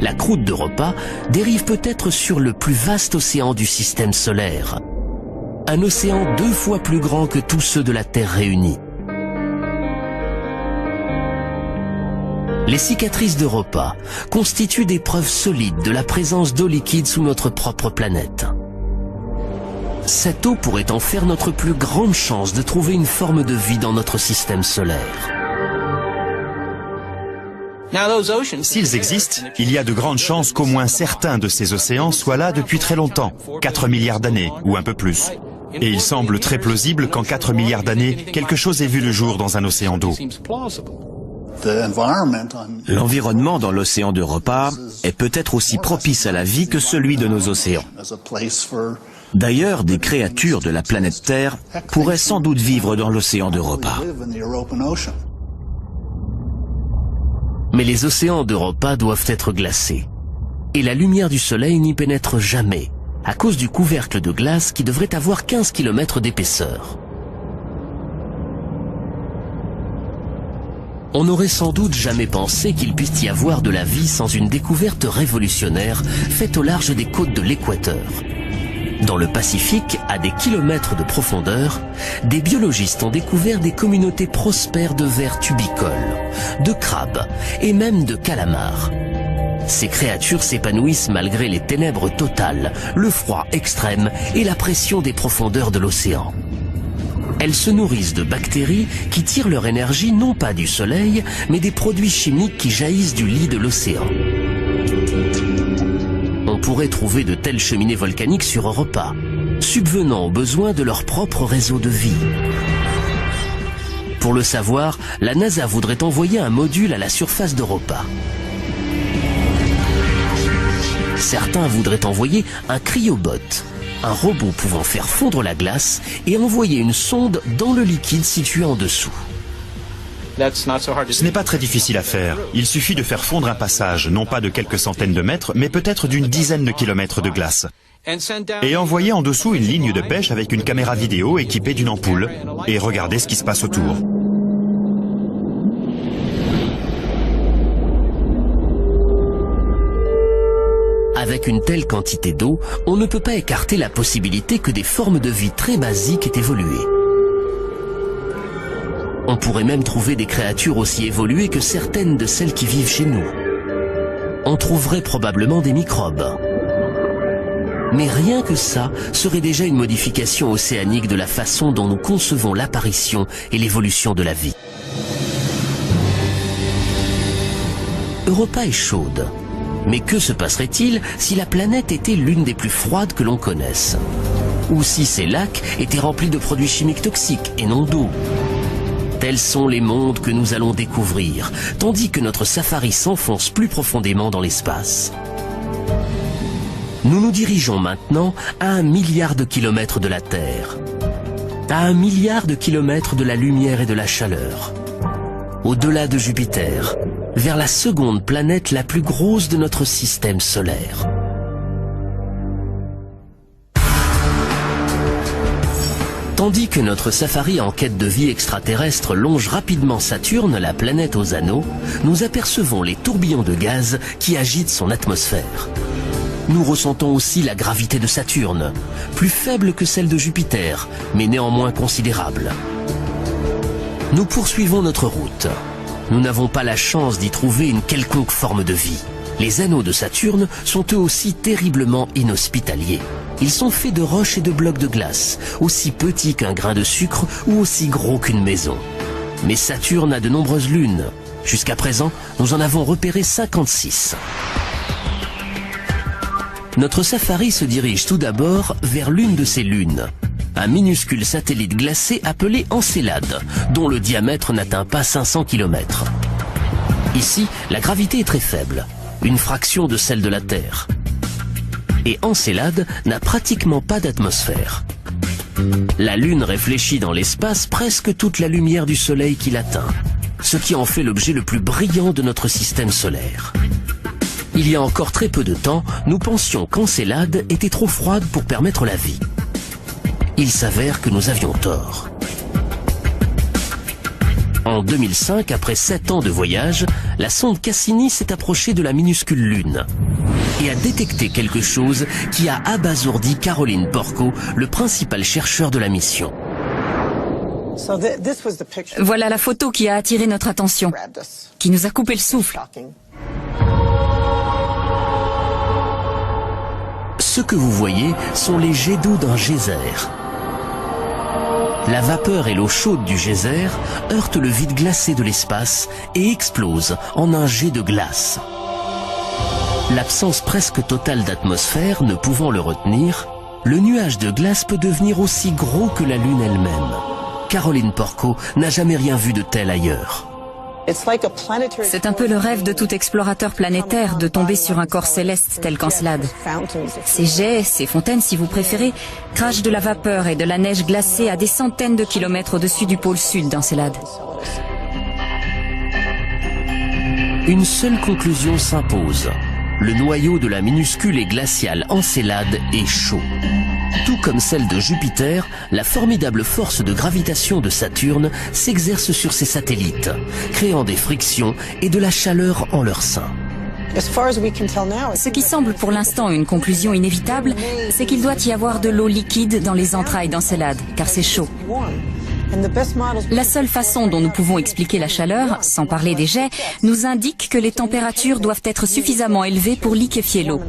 La croûte d'Europa dérive peut-être sur le plus vaste océan du système solaire. Un océan 2 fois plus grand que tous ceux de la Terre réunis. Les cicatrices d'Europa constituent des preuves solides de la présence d'eau liquide sous notre propre planète. Cette eau pourrait en faire notre plus grande chance de trouver une forme de vie dans notre système solaire. S'ils existent, il y a de grandes chances qu'au moins certains de ces océans soient là depuis très longtemps, 4 milliards d'années ou un peu plus. Et il semble très plausible qu'en 4 milliards d'années, quelque chose ait vu le jour dans un océan d'eau. L'environnement dans l'océan d'Europa est peut-être aussi propice à la vie que celui de nos océans. D'ailleurs, des créatures de la planète Terre pourraient sans doute vivre dans l'océan d'Europa. Mais les océans d'Europa doivent être glacés. Et la lumière du soleil n'y pénètre jamais, à cause du couvercle de glace qui devrait avoir 15 km d'épaisseur. On n'aurait sans doute jamais pensé qu'il puisse y avoir de la vie sans une découverte révolutionnaire faite au large des côtes de l'équateur. Dans le Pacifique, à des kilomètres de profondeur, des biologistes ont découvert des communautés prospères de vers tubicoles, de crabes et même de calamars. Ces créatures s'épanouissent malgré les ténèbres totales, le froid extrême et la pression des profondeurs de l'océan. Elles se nourrissent de bactéries qui tirent leur énergie non pas du soleil, mais des produits chimiques qui jaillissent du lit de l'océan. On pourrait trouver de telles cheminées volcaniques sur Europa, subvenant aux besoins de leur propre réseau de vie. Pour le savoir, la NASA voudrait envoyer un module à la surface d'Europa. Certains voudraient envoyer un cryobot, un robot pouvant faire fondre la glace et envoyer une sonde dans le liquide situé en dessous. Ce n'est pas très difficile à faire. Il suffit de faire fondre un passage, non pas de quelques centaines de mètres, mais peut-être d'une dizaine de kilomètres de glace. Et envoyer en dessous une ligne de pêche avec une caméra vidéo équipée d'une ampoule et regarder ce qui se passe autour. avec une telle quantité d'eau, on ne peut pas écarter la possibilité que des formes de vie très basiques aient évolué. On pourrait même trouver des créatures aussi évoluées que certaines de celles qui vivent chez nous. On trouverait probablement des microbes. Mais rien que ça serait déjà une modification océanique de la façon dont nous concevons l'apparition et l'évolution de la vie. Europa est chaude. Mais que se passerait-il si la planète était l'une des plus froides que l'on connaisse? Ou si ces lacs étaient remplis de produits chimiques toxiques et non d'eau? Tels sont les mondes que nous allons découvrir, tandis que notre safari s'enfonce plus profondément dans l'espace. Nous nous dirigeons maintenant à 1 milliard de kilomètres de la Terre, à 1 milliard de kilomètres de la lumière et de la chaleur, au-delà de Jupiter, vers la seconde planète la plus grosse de notre système solaire. Tandis que notre safari en quête de vie extraterrestre longe rapidement Saturne, la planète aux anneaux, nous apercevons les tourbillons de gaz qui agitent son atmosphère. Nous ressentons aussi la gravité de Saturne, plus faible que celle de Jupiter, mais néanmoins considérable. Nous poursuivons notre route. Nous n'avons pas la chance d'y trouver une quelconque forme de vie. Les anneaux de Saturne sont eux aussi terriblement inhospitaliers. Ils sont faits de roches et de blocs de glace, aussi petits qu'un grain de sucre ou aussi gros qu'une maison. Mais Saturne a de nombreuses lunes. Jusqu'à présent, nous en avons repéré 56. Notre safari se dirige tout d'abord vers l'une de ces lunes. Un minuscule satellite glacé appelé Encelade, dont le diamètre n'atteint pas 500 km. Ici, la gravité est très faible, une fraction de celle de la Terre. Et Encelade n'a pratiquement pas d'atmosphère. La Lune réfléchit dans l'espace presque toute la lumière du Soleil qui l'atteint, ce qui en fait l'objet le plus brillant de notre système solaire. Il y a encore très peu de temps, nous pensions qu'Encelade était trop froide pour permettre la vie. Il s'avère que nous avions tort. En 2005, après 7 ans de voyage, la sonde Cassini s'est approchée de la minuscule Lune et a détecté quelque chose qui a abasourdi Caroline Porco, le principal chercheur de la mission. Voilà la photo qui a attiré notre attention, qui nous a coupé le souffle. Ce que vous voyez sont les jets d'eau d'un geyser. La vapeur et l'eau chaude du geyser heurtent le vide glacé de l'espace et explosent en un jet de glace. L'absence presque totale d'atmosphère ne pouvant le retenir, le nuage de glace peut devenir aussi gros que la Lune elle-même. Caroline Porco n'a jamais rien vu de tel ailleurs. C'est un peu le rêve de tout explorateur planétaire de tomber sur un corps céleste tel qu'Encelade. Ces jets, ces fontaines si vous préférez, crachent de la vapeur et de la neige glacée à des centaines de kilomètres au-dessus du pôle sud d'Encelade. Une seule conclusion s'impose. Le noyau de la minuscule et glaciale Encelade est chaud. Tout comme celle de Jupiter, la formidable force de gravitation de Saturne s'exerce sur ses satellites, créant des frictions et de la chaleur en leur sein. Ce qui semble pour l'instant une conclusion inévitable, c'est qu'il doit y avoir de l'eau liquide dans les entrailles d'Encelade, car c'est chaud. La seule façon dont nous pouvons expliquer la chaleur, sans parler des jets, nous indique que les températures doivent être suffisamment élevées pour liquéfier l'eau.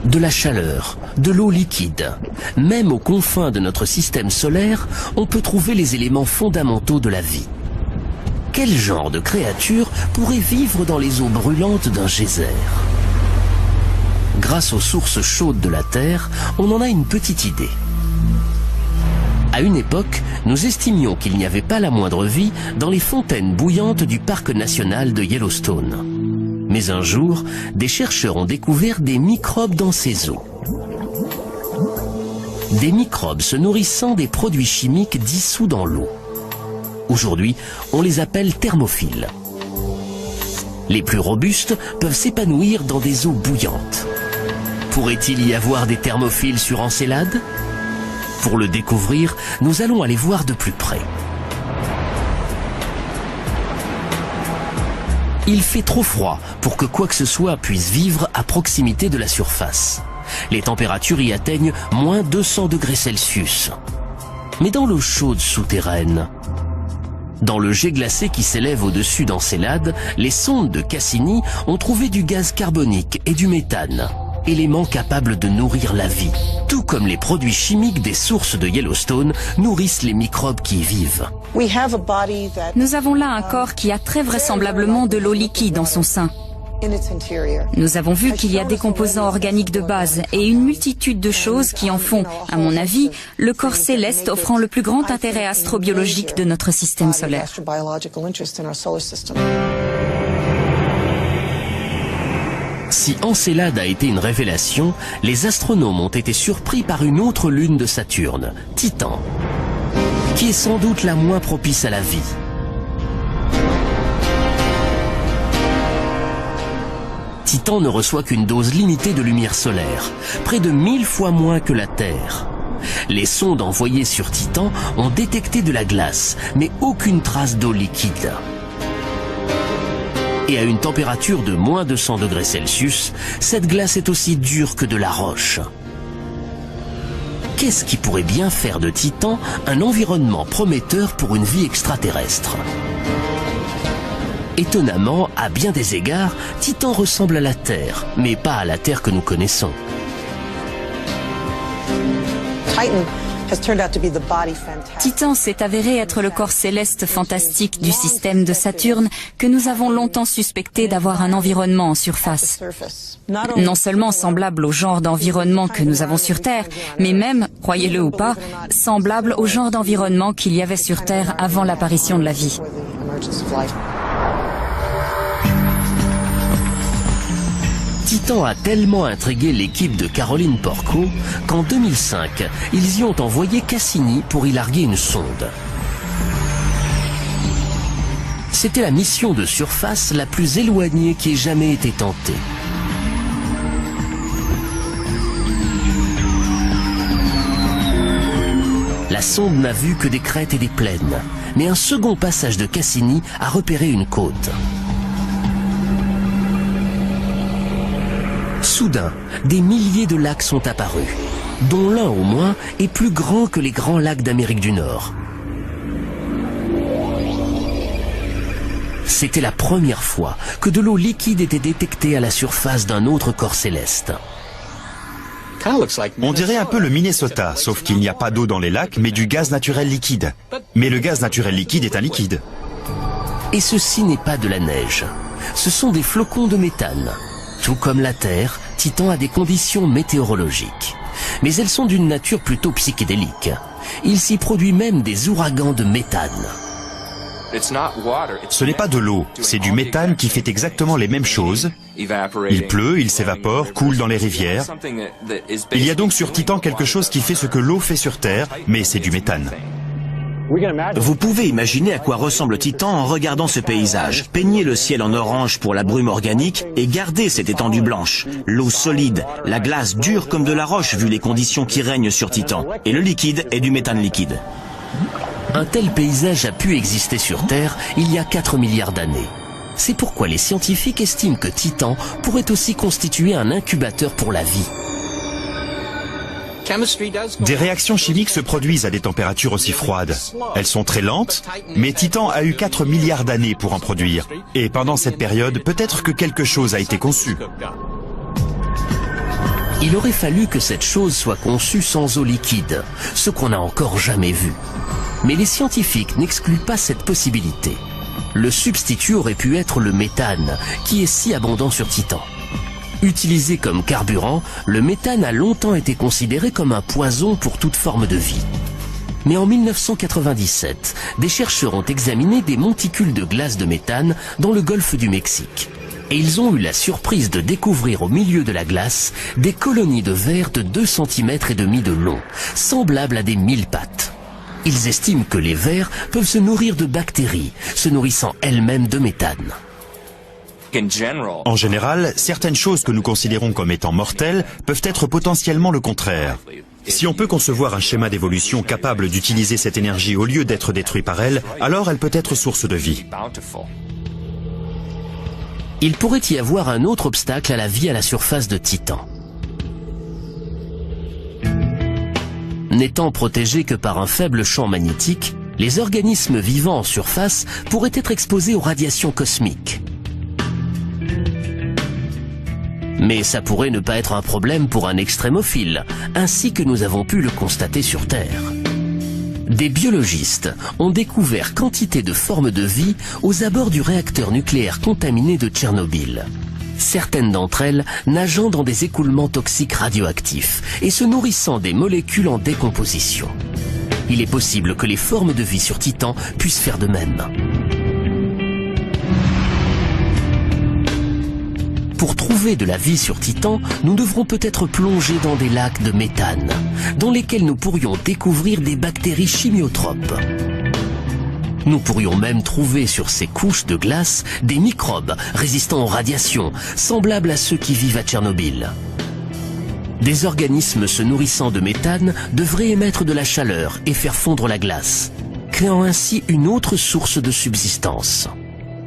De la chaleur, de l'eau liquide. Même aux confins de notre système solaire, on peut trouver les éléments fondamentaux de la vie. Quel genre de créature pourrait vivre dans les eaux brûlantes d'un geyser? Grâce aux sources chaudes de la Terre, on en a une petite idée. À une époque, nous estimions qu'il n'y avait pas la moindre vie dans les fontaines bouillantes du parc national de Yellowstone. Mais un jour, des chercheurs ont découvert des microbes dans ces eaux. Des microbes se nourrissant des produits chimiques dissous dans l'eau. Aujourd'hui, on les appelle thermophiles. Les plus robustes peuvent s'épanouir dans des eaux bouillantes. Pourrait-il y avoir des thermophiles sur Encelade? Pour le découvrir, nous allons aller voir de plus près. Il fait trop froid pour que quoi que ce soit puisse vivre à proximité de la surface. Les températures y atteignent moins 200 degrés Celsius. Mais dans l'eau chaude souterraine, dans le jet glacé qui s'élève au-dessus d'Encelade, les sondes de Cassini ont trouvé du gaz carbonique et du méthane, éléments capables de nourrir la vie, tout comme les produits chimiques des sources de Yellowstone nourrissent les microbes qui y vivent. Nous avons là un corps qui a très vraisemblablement de l'eau liquide en son sein. Nous avons vu qu'il y a des composants organiques de base et une multitude de choses qui en font, à mon avis, le corps céleste offrant le plus grand intérêt astrobiologique de notre système solaire. Si Encelade a été une révélation, les astronomes ont été surpris par une autre lune de Saturne, Titan, qui est sans doute la moins propice à la vie. Titan ne reçoit qu'une dose limitée de lumière solaire, près de 1000 fois moins que la Terre. Les sondes envoyées sur Titan ont détecté de la glace, mais aucune trace d'eau liquide. Et à une température de moins 200 degrés Celsius, cette glace est aussi dure que de la roche. Qu'est-ce qui pourrait bien faire de Titan un environnement prometteur pour une vie extraterrestre ? Étonnamment, à bien des égards, Titan ressemble à la Terre, mais pas à la Terre que nous connaissons. Titan s'est avéré être le corps céleste fantastique du système de Saturne que nous avons longtemps suspecté d'avoir un environnement en surface. Non seulement semblable au genre d'environnement que nous avons sur Terre, mais même, croyez-le ou pas, semblable au genre d'environnement qu'il y avait sur Terre avant l'apparition de la vie. Titan a tellement intrigué l'équipe de Caroline Porco qu'en 2005, ils y ont envoyé Cassini pour y larguer une sonde. C'était la mission de surface la plus éloignée qui ait jamais été tentée. La sonde n'a vu que des crêtes et des plaines, mais un second passage de Cassini a repéré une côte. Soudain, des milliers de lacs sont apparus, dont l'un au moins est plus grand que les grands lacs d'Amérique du Nord. C'était la première fois que de l'eau liquide était détectée à la surface d'un autre corps céleste. On dirait un peu le Minnesota, sauf qu'il n'y a pas d'eau dans les lacs, mais du gaz naturel liquide. Mais le gaz naturel liquide est un liquide. Et ceci n'est pas de la neige. Ce sont des flocons de méthane. Tout comme la Terre, Titan a des conditions météorologiques. Mais elles sont d'une nature plutôt psychédélique. Il s'y produit même des ouragans de méthane. Ce n'est pas de l'eau, c'est du méthane qui fait exactement les mêmes choses. Il pleut, il s'évapore, coule dans les rivières. Il y a donc sur Titan quelque chose qui fait ce que l'eau fait sur Terre, mais c'est du méthane. Vous pouvez imaginer à quoi ressemble Titan en regardant ce paysage. Peignez le ciel en orange pour la brume organique et gardez cette étendue blanche. L'eau solide, la glace dure comme de la roche vu les conditions qui règnent sur Titan. Et le liquide est du méthane liquide. Un tel paysage a pu exister sur Terre il y a 4 milliards d'années. C'est pourquoi les scientifiques estiment que Titan pourrait aussi constituer un incubateur pour la vie. Des réactions chimiques se produisent à des températures aussi froides. Elles sont très lentes, mais Titan a eu 4 milliards d'années pour en produire. Et pendant cette période, peut-être que quelque chose a été conçu. Il aurait fallu que cette chose soit conçue sans eau liquide, ce qu'on n'a encore jamais vu. Mais les scientifiques n'excluent pas cette possibilité. Le substitut aurait pu être le méthane, qui est si abondant sur Titan. Utilisé comme carburant, le méthane a longtemps été considéré comme un poison pour toute forme de vie. Mais en 1997, des chercheurs ont examiné des monticules de glace de méthane dans le golfe du Mexique. Et ils ont eu la surprise de découvrir au milieu de la glace des colonies de vers de 2,5 cm de long, semblables à des mille-pattes. Ils estiment que les vers peuvent se nourrir de bactéries, se nourrissant elles-mêmes de méthane. En général, certaines choses que nous considérons comme étant mortelles peuvent être potentiellement le contraire. Si on peut concevoir un schéma d'évolution capable d'utiliser cette énergie au lieu d'être détruit par elle, alors elle peut être source de vie. il pourrait y avoir un autre obstacle à la vie à la surface de Titan. N'étant protégés que par un faible champ magnétique, les organismes vivants en surface pourraient être exposés aux radiations cosmiques. Mais ça pourrait ne pas être un problème pour un extrémophile, ainsi que nous avons pu le constater sur Terre. Des biologistes ont découvert quantité de formes de vie aux abords du réacteur nucléaire contaminé de Tchernobyl. Certaines d'entre elles nageant dans des écoulements toxiques radioactifs et se nourrissant des molécules en décomposition. Il est possible que les formes de vie sur Titan puissent faire de même. Pour trouver de la vie sur Titan, nous devrons peut-être plonger dans des lacs de méthane, dans lesquels nous pourrions découvrir des bactéries chimiotropes. Nous pourrions même trouver sur ces couches de glace des microbes résistants aux radiations, semblables à ceux qui vivent à Tchernobyl. Des organismes se nourrissant de méthane devraient émettre de la chaleur et faire fondre la glace, créant ainsi une autre source de subsistance.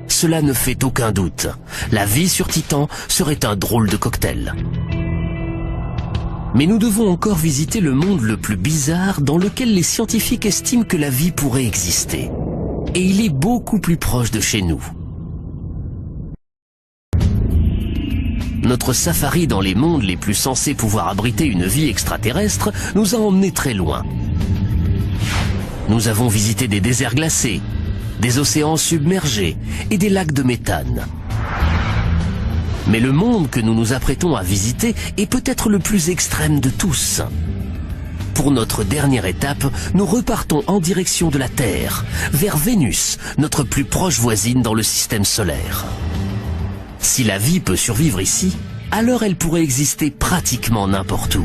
Cela ne fait aucun doute. La vie sur Titan serait un drôle de cocktail. Mais nous devons encore visiter le monde le plus bizarre dans lequel les scientifiques estiment que la vie pourrait exister. Et il est beaucoup plus proche de chez nous. Notre safari dans les mondes les plus censés pouvoir abriter une vie extraterrestre nous a emmenés très loin. Nous avons visité des déserts glacés, des océans submergés et des lacs de méthane. Mais le monde que nous nous apprêtons à visiter est peut-être le plus extrême de tous. Pour notre dernière étape, nous repartons en direction de la Terre, vers Vénus, notre plus proche voisine dans le système solaire. Si la vie peut survivre ici, alors elle pourrait exister pratiquement n'importe où.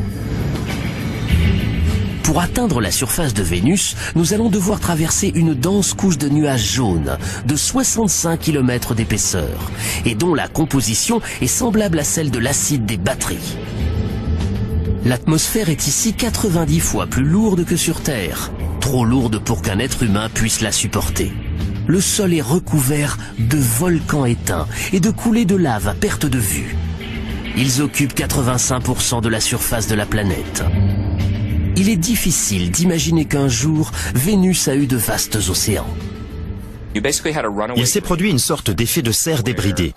Pour atteindre la surface de Vénus, nous allons devoir traverser une dense couche de nuages jaunes de 65 km d'épaisseur et dont la composition est semblable à celle de l'acide des batteries. L'atmosphère est ici 90 fois plus lourde que sur Terre, trop lourde pour qu'un être humain puisse la supporter. Le sol est recouvert de volcans éteints et de coulées de lave à perte de vue. Ils occupent 85% de la surface de la planète. Il est difficile d'imaginer qu'un jour, Vénus a eu de vastes océans. Il s'est produit une sorte d'effet de serre débridé.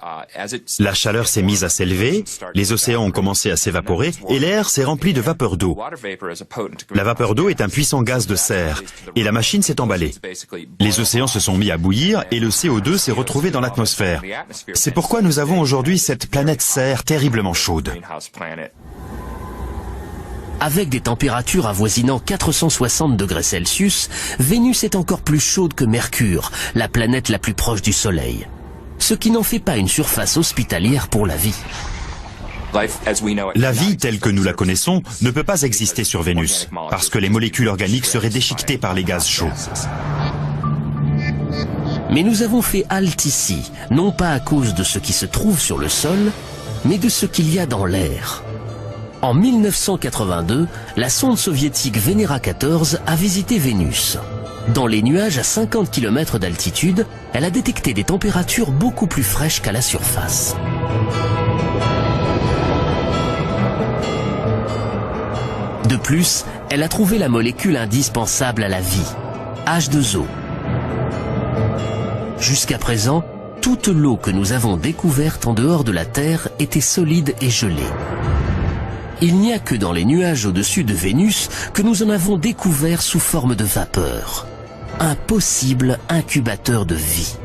La chaleur s'est mise à s'élever, les océans ont commencé à s'évaporer et l'air s'est rempli de vapeur d'eau. La vapeur d'eau est un puissant gaz de serre et la machine s'est emballée. Les océans se sont mis à bouillir et le CO2 s'est retrouvé dans l'atmosphère. C'est pourquoi nous avons aujourd'hui cette planète serre terriblement chaude. Avec des températures avoisinant 460 degrés Celsius, Vénus est encore plus chaude que Mercure, la planète la plus proche du Soleil. Ce qui n'en fait pas une surface hospitalière pour la vie. La vie telle que nous la connaissons ne peut pas exister sur Vénus, parce que les molécules organiques seraient déchiquetées par les gaz chauds. Mais nous avons fait halte ici, non pas à cause de ce qui se trouve sur le sol, mais de ce qu'il y a dans l'air. En 1982, la sonde soviétique Venera 14 a visité Vénus. Dans les nuages à 50 km d'altitude, elle a détecté des températures beaucoup plus fraîches qu'à la surface. De plus, elle a trouvé la molécule indispensable à la vie, H2O. Jusqu'à présent, toute l'eau que nous avons découverte en dehors de la Terre était solide et gelée. Il n'y a que dans les nuages au-dessus de Vénus que nous en avons découvert sous forme de vapeur. Un possible incubateur de vie.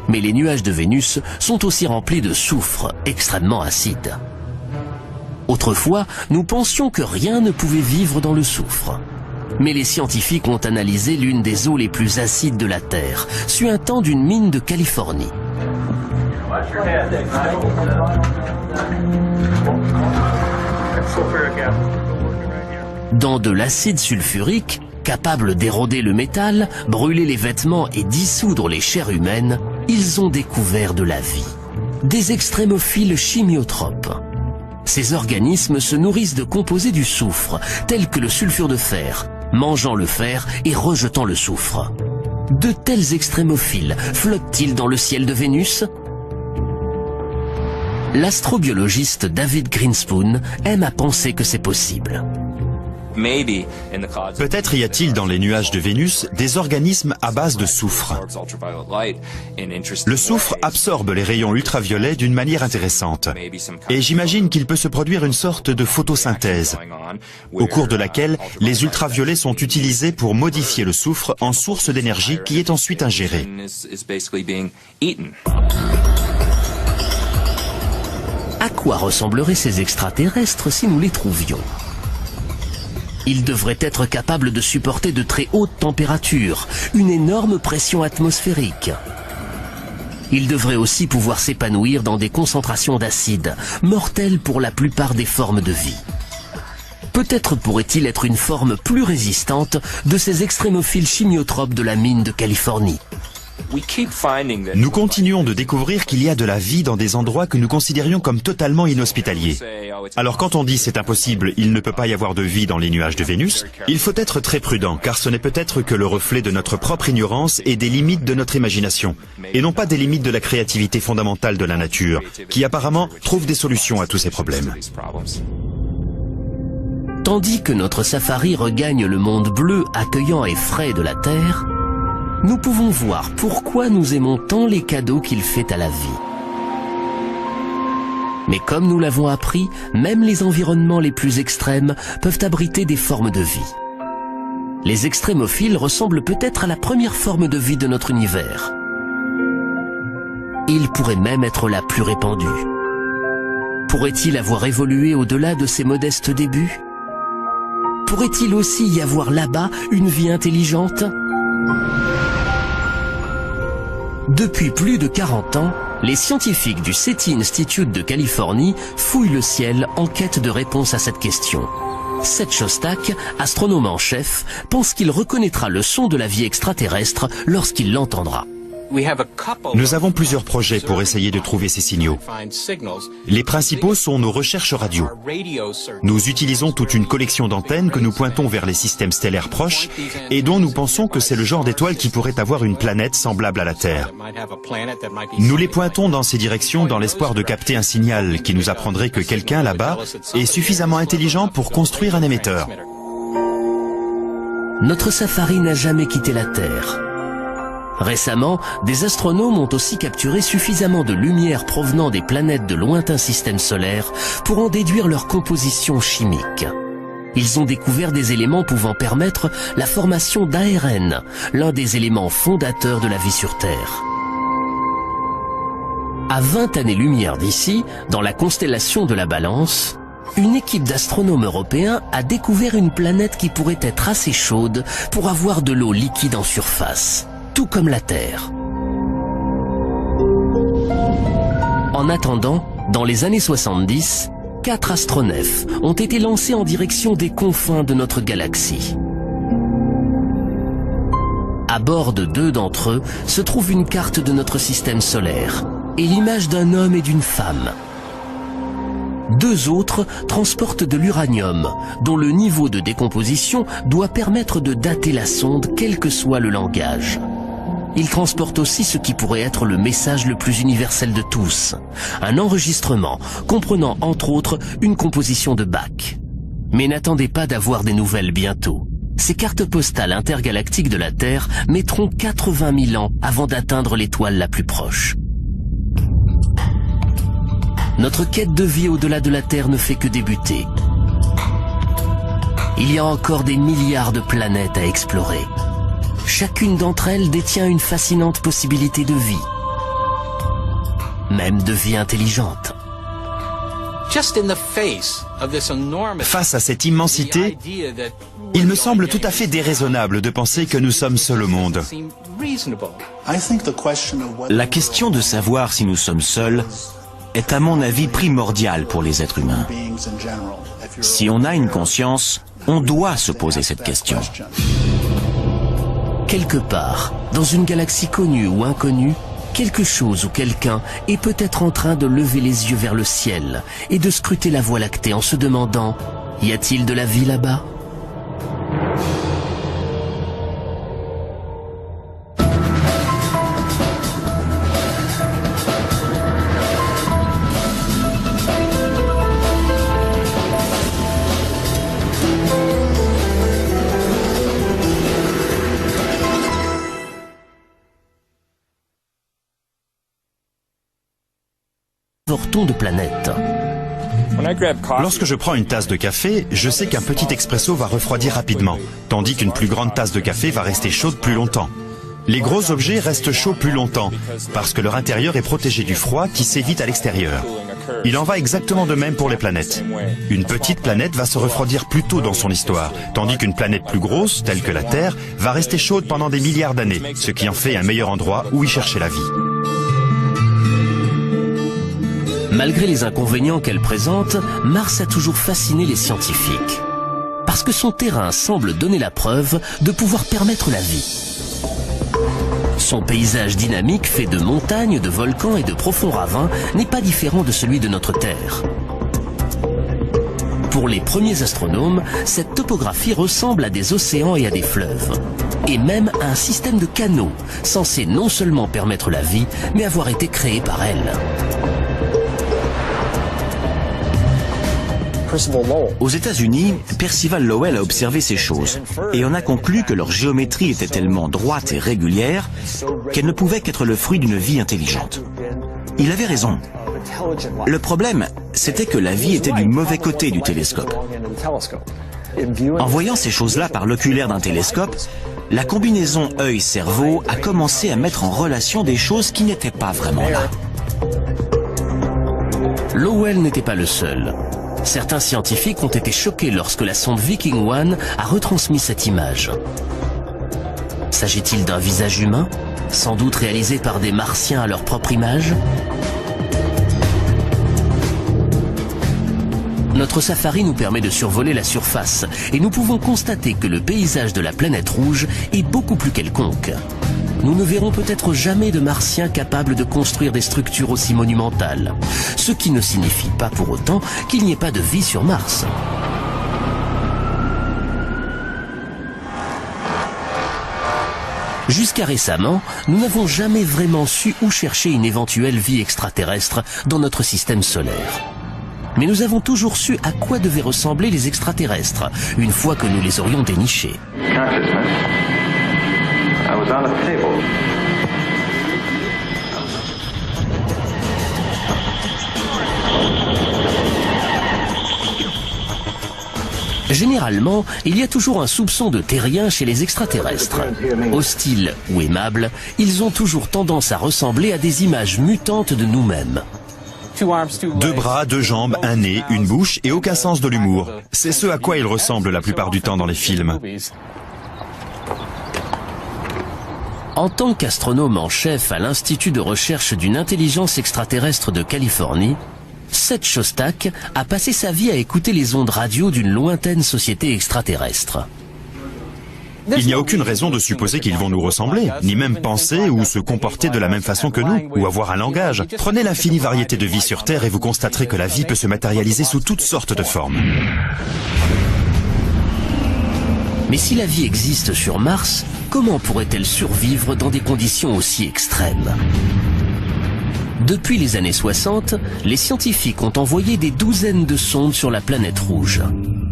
Mais les nuages de Vénus sont aussi remplis de soufre, extrêmement acide. Autrefois, nous pensions que rien ne pouvait vivre dans le soufre. Mais les scientifiques ont analysé l'une des eaux les plus acides de la Terre, suintant d'une mine de Californie. Dans de l'acide sulfurique, capable d'éroder le métal, brûler les vêtements et dissoudre les chairs humaines, ils ont découvert de la vie. Des extrémophiles chimiotropes. Ces organismes se nourrissent de composés du soufre, tels que le sulfure de fer, mangeant le fer et rejetant le soufre. De tels extrémophiles flottent-ils dans le ciel de Vénus ? L'astrobiologiste David Grinspoon aime à penser que c'est possible. Peut-être y a-t-il dans les nuages de Vénus des organismes à base de soufre. Le soufre absorbe les rayons ultraviolets d'une manière intéressante. Et j'imagine qu'il peut se produire une sorte de photosynthèse, au cours de laquelle les ultraviolets sont utilisés pour modifier le soufre en source d'énergie qui est ensuite ingérée. À quoi ressembleraient ces extraterrestres si nous les trouvions ? Ils devraient être capables de supporter de très hautes températures, une énorme pression atmosphérique. Ils devraient aussi pouvoir s'épanouir dans des concentrations d'acide, mortelles pour la plupart des formes de vie. Peut-être pourrait-il être une forme plus résistante de ces extrémophiles chimiotropes de la mine de Californie. Nous continuons de découvrir qu'il y a de la vie dans des endroits que nous considérions comme totalement inhospitaliers. Alors quand on dit c'est impossible, il ne peut pas y avoir de vie dans les nuages de Vénus, il faut être très prudent car ce n'est peut-être que le reflet de notre propre ignorance et des limites de notre imagination, et non pas des limites de la créativité fondamentale de la nature, qui apparemment trouve des solutions à tous ces problèmes. Tandis que notre safari regagne le monde bleu accueillant et frais de la Terre, nous pouvons voir pourquoi nous aimons tant les cadeaux qu'il fait à la vie. Mais comme nous l'avons appris, même les environnements les plus extrêmes peuvent abriter des formes de vie. Les extrémophiles ressemblent peut-être à la première forme de vie de notre univers. Ils pourraient même être la plus répandue. Pourrait-il avoir évolué au-delà de ses modestes débuts ? Pourrait-il aussi y avoir là-bas une vie intelligente ? Depuis plus de 40 ans, les scientifiques du SETI Institute de Californie fouillent le ciel en quête de réponse à cette question. Seth Shostak, astronome en chef, pense qu'il reconnaîtra le son de la vie extraterrestre lorsqu'il l'entendra. Nous avons plusieurs projets pour essayer de trouver ces signaux. Les principaux sont nos recherches radio. Nous utilisons toute une collection d'antennes que nous pointons vers les systèmes stellaires proches et dont nous pensons que c'est le genre d'étoile qui pourrait avoir une planète semblable à la Terre. Nous les pointons dans ces directions dans l'espoir de capter un signal qui nous apprendrait que quelqu'un là-bas est suffisamment intelligent pour construire un émetteur. Notre safari n'a jamais quitté la Terre. Récemment, des astronomes ont aussi capturé suffisamment de lumière provenant des planètes de lointains systèmes solaires pour en déduire leur composition chimique. Ils ont découvert des éléments pouvant permettre la formation d'ARN, l'un des éléments fondateurs de la vie sur Terre. À 20 années-lumière d'ici, dans la constellation de la Balance, une équipe d'astronomes européens a découvert une planète qui pourrait être assez chaude pour avoir de l'eau liquide en surface, tout comme la Terre. En attendant, dans les années 70, 4 astronefs ont été lancés en direction des confins de notre galaxie. À bord de 2 d'entre eux se trouve une carte de notre système solaire et l'image d'un homme et d'une femme. 2 autres transportent de l'uranium, dont le niveau de décomposition doit permettre de dater la sonde quel que soit le langage. Ils transportent aussi ce qui pourrait être le message le plus universel de tous, un enregistrement comprenant entre autres une composition de Bach. Mais n'attendez pas d'avoir des nouvelles bientôt. Ces cartes postales intergalactiques de la Terre mettront 80 000 ans avant d'atteindre l'étoile la plus proche. Notre quête de vie au-delà de la Terre ne fait que débuter. Il y a encore des milliards de planètes à explorer. Chacune d'entre elles détient une fascinante possibilité de vie, même de vie intelligente. Face à cette immensité, il me semble tout à fait déraisonnable de penser que nous sommes seuls au monde. La question de savoir si nous sommes seuls est à mon avis primordiale pour les êtres humains. Si on a une conscience, on doit se poser cette question. Quelque part, dans une galaxie connue ou inconnue, quelque chose ou quelqu'un est peut-être en train de lever les yeux vers le ciel et de scruter la Voie lactée en se demandant « Y a-t-il de la vie là-bas » importons de planètes. Lorsque je prends une tasse de café, je sais qu'un petit expresso va refroidir rapidement, tandis qu'une plus grande tasse de café va rester chaude plus longtemps. Les gros objets restent chauds plus longtemps, parce que leur intérieur est protégé du froid qui s'évite à l'extérieur. Il en va exactement de même pour les planètes. Une petite planète va se refroidir plus tôt dans son histoire, tandis qu'une planète plus grosse, telle que la Terre, va rester chaude pendant des milliards d'années, ce qui en fait un meilleur endroit où y chercher la vie. Malgré les inconvénients qu'elle présente, Mars a toujours fasciné les scientifiques. Parce que son terrain semble donner la preuve de pouvoir permettre la vie. Son paysage dynamique fait de montagnes, de volcans et de profonds ravins n'est pas différent de celui de notre Terre. Pour les premiers astronomes, cette topographie ressemble à des océans et à des fleuves. Et même à un système de canaux, censé non seulement permettre la vie, mais avoir été créé par elle. Aux États-Unis, Percival Lowell a observé ces choses et en a conclu que leur géométrie était tellement droite et régulière qu'elle ne pouvait qu'être le fruit d'une vie intelligente. Il avait raison. Le problème, c'était que la vie était du mauvais côté du télescope. En voyant ces choses-là par l'oculaire d'un télescope, la combinaison œil-cerveau a commencé à mettre en relation des choses qui n'étaient pas vraiment là. Lowell n'était pas le seul. Certains scientifiques ont été choqués lorsque la sonde Viking 1 a retransmis cette image. S'agit-il d'un visage humain, sans doute réalisé par des Martiens à leur propre image? Notre safari nous permet de survoler la surface et nous pouvons constater que le paysage de la planète rouge est beaucoup plus quelconque. Nous ne verrons peut-être jamais de Martiens capables de construire des structures aussi monumentales, ce qui ne signifie pas pour autant qu'il n'y ait pas de vie sur Mars. Jusqu'à récemment, nous n'avons jamais vraiment su où chercher une éventuelle vie extraterrestre dans notre système solaire. Mais nous avons toujours su à quoi devaient ressembler les extraterrestres, une fois que nous les aurions dénichés. Généralement, il y a toujours un soupçon de terrien chez les extraterrestres. Hostiles ou aimables, ils ont toujours tendance à ressembler à des images mutantes de nous-mêmes. 2 bras, 2 jambes, un nez, une bouche et aucun sens de l'humour. C'est ce à quoi ils ressemblent la plupart du temps dans les films. En tant qu'astronome en chef à l'Institut de recherche d'une intelligence extraterrestre de Californie, Seth Shostak a passé sa vie à écouter les ondes radio d'une lointaine société extraterrestre. Il n'y a aucune raison de supposer qu'ils vont nous ressembler, ni même penser ou se comporter de la même façon que nous, ou avoir un langage. Prenez l'infinie variété de vie sur Terre et vous constaterez que la vie peut se matérialiser sous toutes sortes de formes. Mais si la vie existe sur Mars, comment pourrait-elle survivre dans des conditions aussi extrêmes? Depuis les années 60, les scientifiques ont envoyé des douzaines de sondes sur la planète rouge.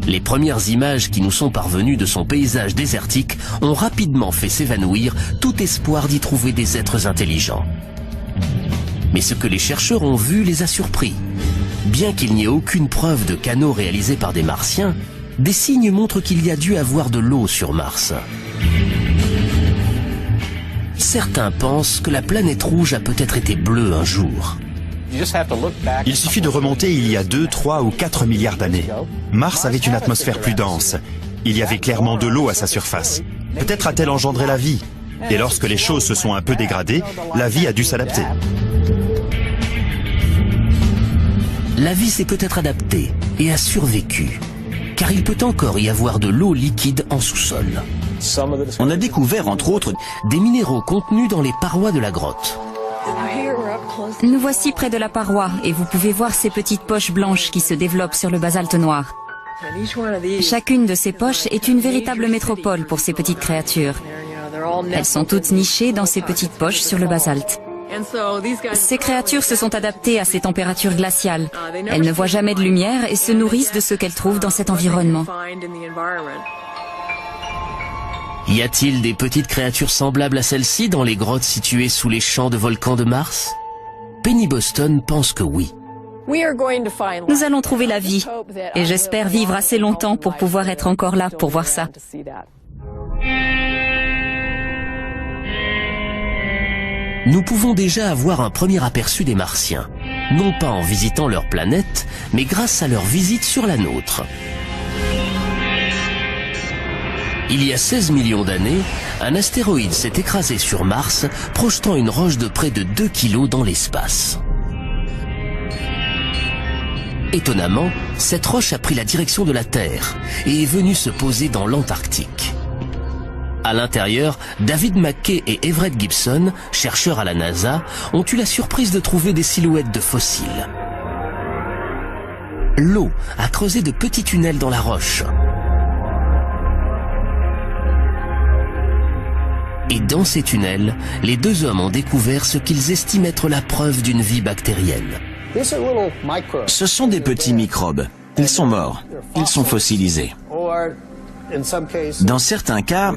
Les premières images qui nous sont parvenues de son paysage désertique ont rapidement fait s'évanouir tout espoir d'y trouver des êtres intelligents. Mais ce que les chercheurs ont vu les a surpris. Bien qu'il n'y ait aucune preuve de canaux réalisés par des Martiens, des signes montrent qu'il y a dû avoir de l'eau sur Mars. Certains pensent que la planète rouge a peut-être été bleue un jour. Il suffit de remonter il y a 2, 3 ou 4 milliards d'années. Mars avait une atmosphère plus dense. Il y avait clairement de l'eau à sa surface. Peut-être a-t-elle engendré la vie. Et lorsque les choses se sont un peu dégradées, la vie a dû s'adapter. La vie s'est peut-être adaptée et a survécu, car il peut encore y avoir de l'eau liquide en sous-sol. On a découvert, entre autres, des minéraux contenus dans les parois de la grotte. Nous voici près de la paroi et vous pouvez voir ces petites poches blanches qui se développent sur le basalte noir. Chacune de ces poches est une véritable métropole pour ces petites créatures. Elles sont toutes nichées dans ces petites poches sur le basalte. Ces créatures se sont adaptées à ces températures glaciales. Elles ne voient jamais de lumière et se nourrissent de ce qu'elles trouvent dans cet environnement. Y a-t-il des petites créatures semblables à celles-ci dans les grottes situées sous les champs de volcans de Mars? Penny Boston pense que oui. Nous allons trouver la vie. Et j'espère vivre assez longtemps pour pouvoir être encore là pour voir ça. Nous pouvons déjà avoir un premier aperçu des Martiens, non pas en visitant leur planète, mais grâce à leur visite sur la nôtre. Il y a 16 millions d'années, un astéroïde s'est écrasé sur Mars, projetant une roche de près de 2 kilos dans l'espace. Étonnamment, cette roche a pris la direction de la Terre et est venue se poser dans l'Antarctique. À l'intérieur, David McKay et Everett Gibson, chercheurs à la NASA, ont eu la surprise de trouver des silhouettes de fossiles. L'eau a creusé de petits tunnels dans la roche. Et dans ces tunnels, les deux hommes ont découvert ce qu'ils estiment être la preuve d'une vie bactérienne. Ce sont des petits microbes. Ils sont morts. Ils sont fossilisés. Dans certains cas,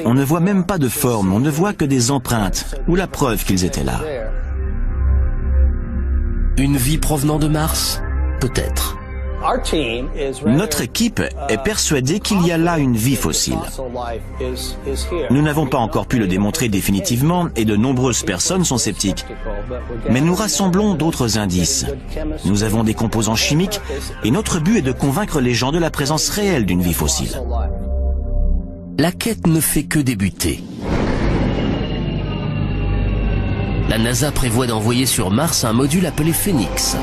on ne voit même pas de forme, on ne voit que des empreintes ou la preuve qu'ils étaient là. Une vie provenant de Mars? Peut-être. Notre équipe est persuadée qu'il y a là une vie fossile. Nous n'avons pas encore pu le démontrer définitivement et de nombreuses personnes sont sceptiques. Mais nous rassemblons d'autres indices. Nous avons des composants chimiques et notre but est de convaincre les gens de la présence réelle d'une vie fossile. La quête ne fait que débuter. La NASA prévoit d'envoyer sur Mars un module appelé Phoenix.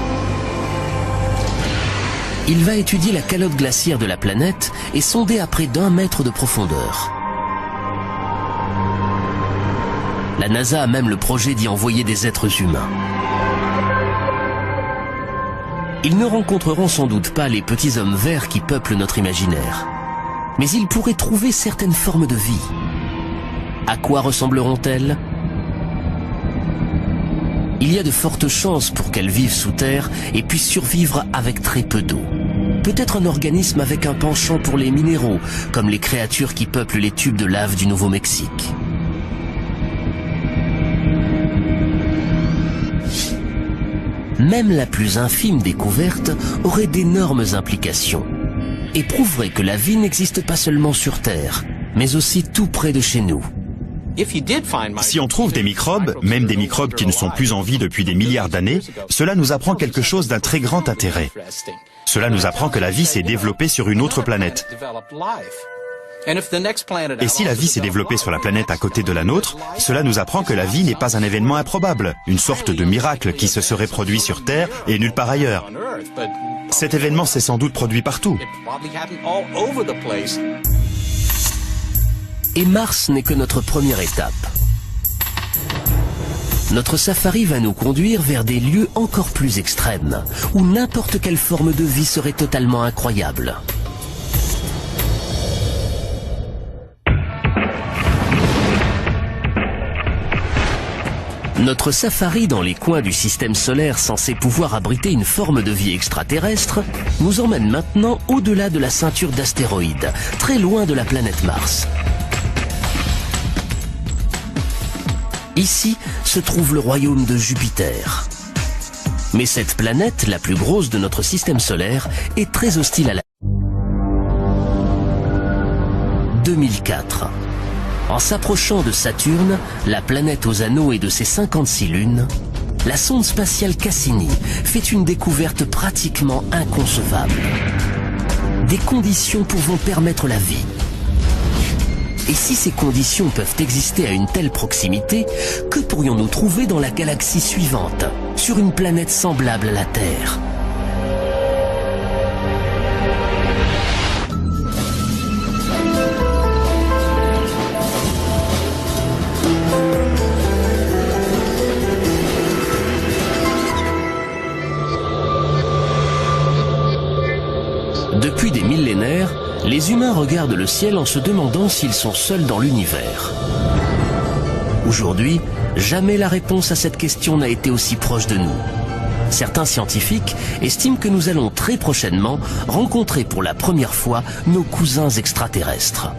Il va étudier la calotte glaciaire de la planète et sonder à près d'1 mètre de profondeur. La NASA a même le projet d'y envoyer des êtres humains. Ils ne rencontreront sans doute pas les petits hommes verts qui peuplent notre imaginaire. Mais ils pourraient trouver certaines formes de vie. À quoi ressembleront-elles ? Il y a de fortes chances pour qu'elles vivent sous terre et puissent survivre avec très peu d'eau. Peut-être un organisme avec un penchant pour les minéraux, comme les créatures qui peuplent les tubes de lave du Nouveau-Mexique. Même la plus infime découverte aurait d'énormes implications et prouverait que la vie n'existe pas seulement sur Terre, mais aussi tout près de chez nous. Si on trouve des microbes, même des microbes qui ne sont plus en vie depuis des milliards d'années, cela nous apprend quelque chose d'un très grand intérêt. Cela nous apprend que la vie s'est développée sur une autre planète. Et si la vie s'est développée sur la planète à côté de la nôtre, cela nous apprend que la vie n'est pas un événement improbable, une sorte de miracle qui se serait produit sur Terre et nulle part ailleurs. Cet événement s'est sans doute produit partout. Et Mars n'est que notre première étape. Notre safari va nous conduire vers des lieux encore plus extrêmes, où n'importe quelle forme de vie serait totalement incroyable. Notre safari dans les coins du système solaire censé pouvoir abriter une forme de vie extraterrestre nous emmène maintenant au-delà de la ceinture d'astéroïdes, très loin de la planète Mars. Ici se trouve le royaume de Jupiter. Mais cette planète, la plus grosse de notre système solaire, est très hostile à la... 2004. En s'approchant de Saturne, la planète aux anneaux et de ses 56 lunes, la sonde spatiale Cassini fait une découverte pratiquement inconcevable. Des conditions pouvant permettre la vie. Et si ces conditions peuvent exister à une telle proximité, que pourrions-nous trouver dans la galaxie suivante, sur une planète semblable à la Terre ? Depuis des millénaires, les humains regardent le ciel en se demandant s'ils sont seuls dans l'univers. Aujourd'hui, jamais la réponse à cette question n'a été aussi proche de nous. Certains scientifiques estiment que nous allons très prochainement rencontrer pour la première fois nos cousins extraterrestres.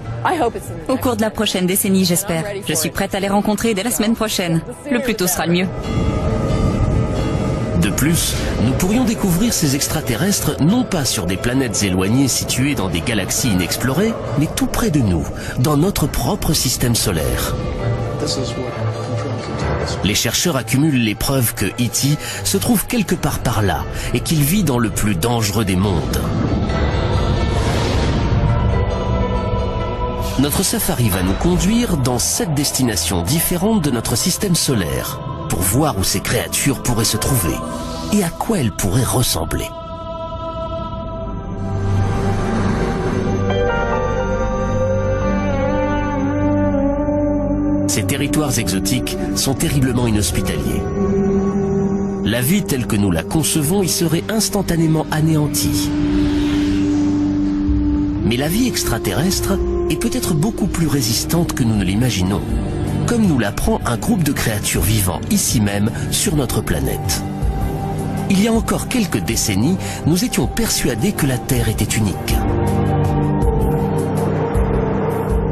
Au cours de la prochaine décennie, j'espère. Je suis prête à les rencontrer dès la semaine prochaine. Le plus tôt sera le mieux. De De plus, nous pourrions découvrir ces extraterrestres non pas sur des planètes éloignées situées dans des galaxies inexplorées, mais tout près de nous, dans notre propre système solaire. Les chercheurs accumulent les preuves que E.T. se trouve quelque part par là et qu'il vit dans le plus dangereux des mondes. Notre safari va nous conduire dans 7 destinations différentes de notre système solaire pour voir où ces créatures pourraient se trouver et à quoi elles pourraient ressembler. Ces territoires exotiques sont terriblement inhospitaliers. La vie telle que nous la concevons y serait instantanément anéantie. Mais la vie extraterrestre est peut-être beaucoup plus résistante que nous ne l'imaginons, comme nous l'apprend un groupe de créatures vivant ici même sur notre planète. Il y a encore quelques décennies, nous étions persuadés que la Terre était unique.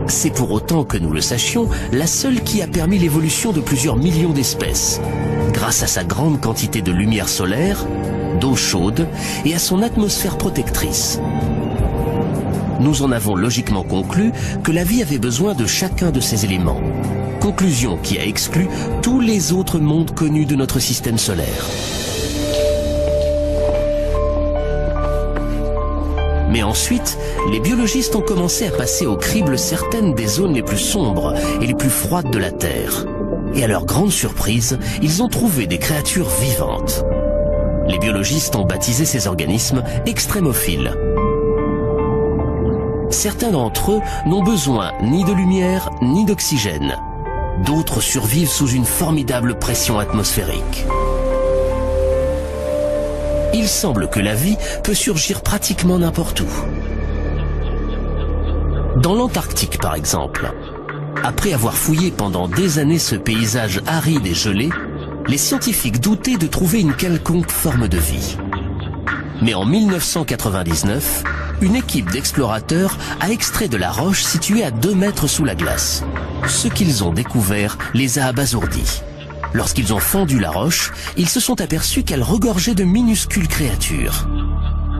C'est pour autant que nous le sachions, la seule qui a permis l'évolution de plusieurs millions d'espèces, grâce à sa grande quantité de lumière solaire, d'eau chaude et à son atmosphère protectrice. Nous en avons logiquement conclu que la vie avait besoin de chacun de ces éléments. Conclusion qui a exclu tous les autres mondes connus de notre système solaire. Mais ensuite, les biologistes ont commencé à passer au crible certaines des zones les plus sombres et les plus froides de la Terre. Et à leur grande surprise, ils ont trouvé des créatures vivantes. Les biologistes ont baptisé ces organismes extrémophiles. Certains d'entre eux n'ont besoin ni de lumière ni d'oxygène. D'autres survivent sous une formidable pression atmosphérique. Il semble que la vie peut surgir pratiquement n'importe où. Dans l'Antarctique par exemple, après avoir fouillé pendant des années ce paysage aride et gelé, les scientifiques doutaient de trouver une quelconque forme de vie. Mais en 1999, une équipe d'explorateurs a extrait de la roche située à 2 mètres sous la glace. Ce qu'ils ont découvert les a abasourdis. Lorsqu'ils ont fendu la roche, ils se sont aperçus qu'elle regorgeait de minuscules créatures.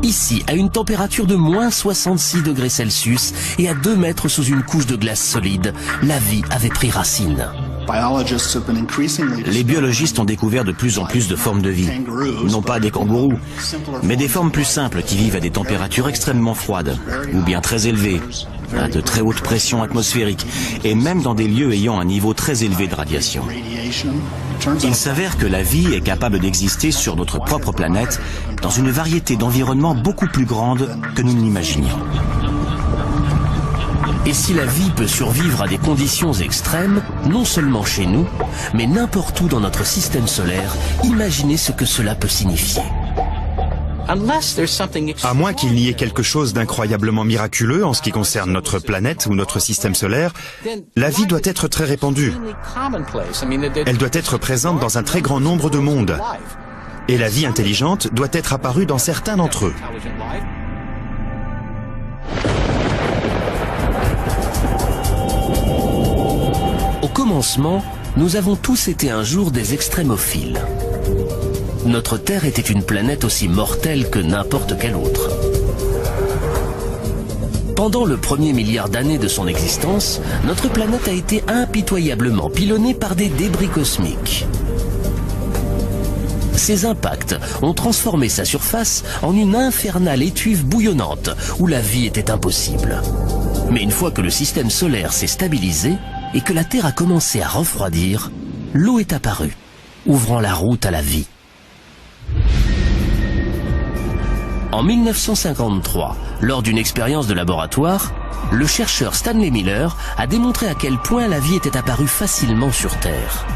Ici, à une température de moins 66 degrés Celsius et à 2 mètres sous une couche de glace solide, la vie avait pris racine. Les biologistes ont découvert de plus en plus de formes de vie. Non pas des kangourous, mais des formes plus simples qui vivent à des températures extrêmement froides, ou bien très élevées, à de très hautes pressions atmosphériques, et même dans des lieux ayant un niveau très élevé de radiation. Il s'avère que la vie est capable d'exister sur notre propre planète dans une variété d'environnements beaucoup plus grande que nous ne l'imaginions. Et si la vie peut survivre à des conditions extrêmes, non seulement chez nous, mais n'importe où dans notre système solaire, imaginez ce que cela peut signifier. À moins qu'il n'y ait quelque chose d'incroyablement miraculeux en ce qui concerne notre planète ou notre système solaire, la vie doit être très répandue. Elle doit être présente dans un très grand nombre de mondes. Et la vie intelligente doit être apparue dans certains d'entre eux. Au commencement, nous avons tous été un jour des extrémophiles. Notre Terre était une planète aussi mortelle que n'importe quelle autre. Pendant le premier milliard d'années de son existence, notre planète a été impitoyablement pilonnée par des débris cosmiques. Ces impacts ont transformé sa surface en une infernale étuve bouillonnante où la vie était impossible. Mais une fois que le système solaire s'est stabilisé et que la Terre a commencé à refroidir, l'eau est apparue, ouvrant la route à la vie. En 1953, lors d'une expérience de laboratoire, le chercheur Stanley Miller a démontré à quel point la vie était apparue facilement sur Terre.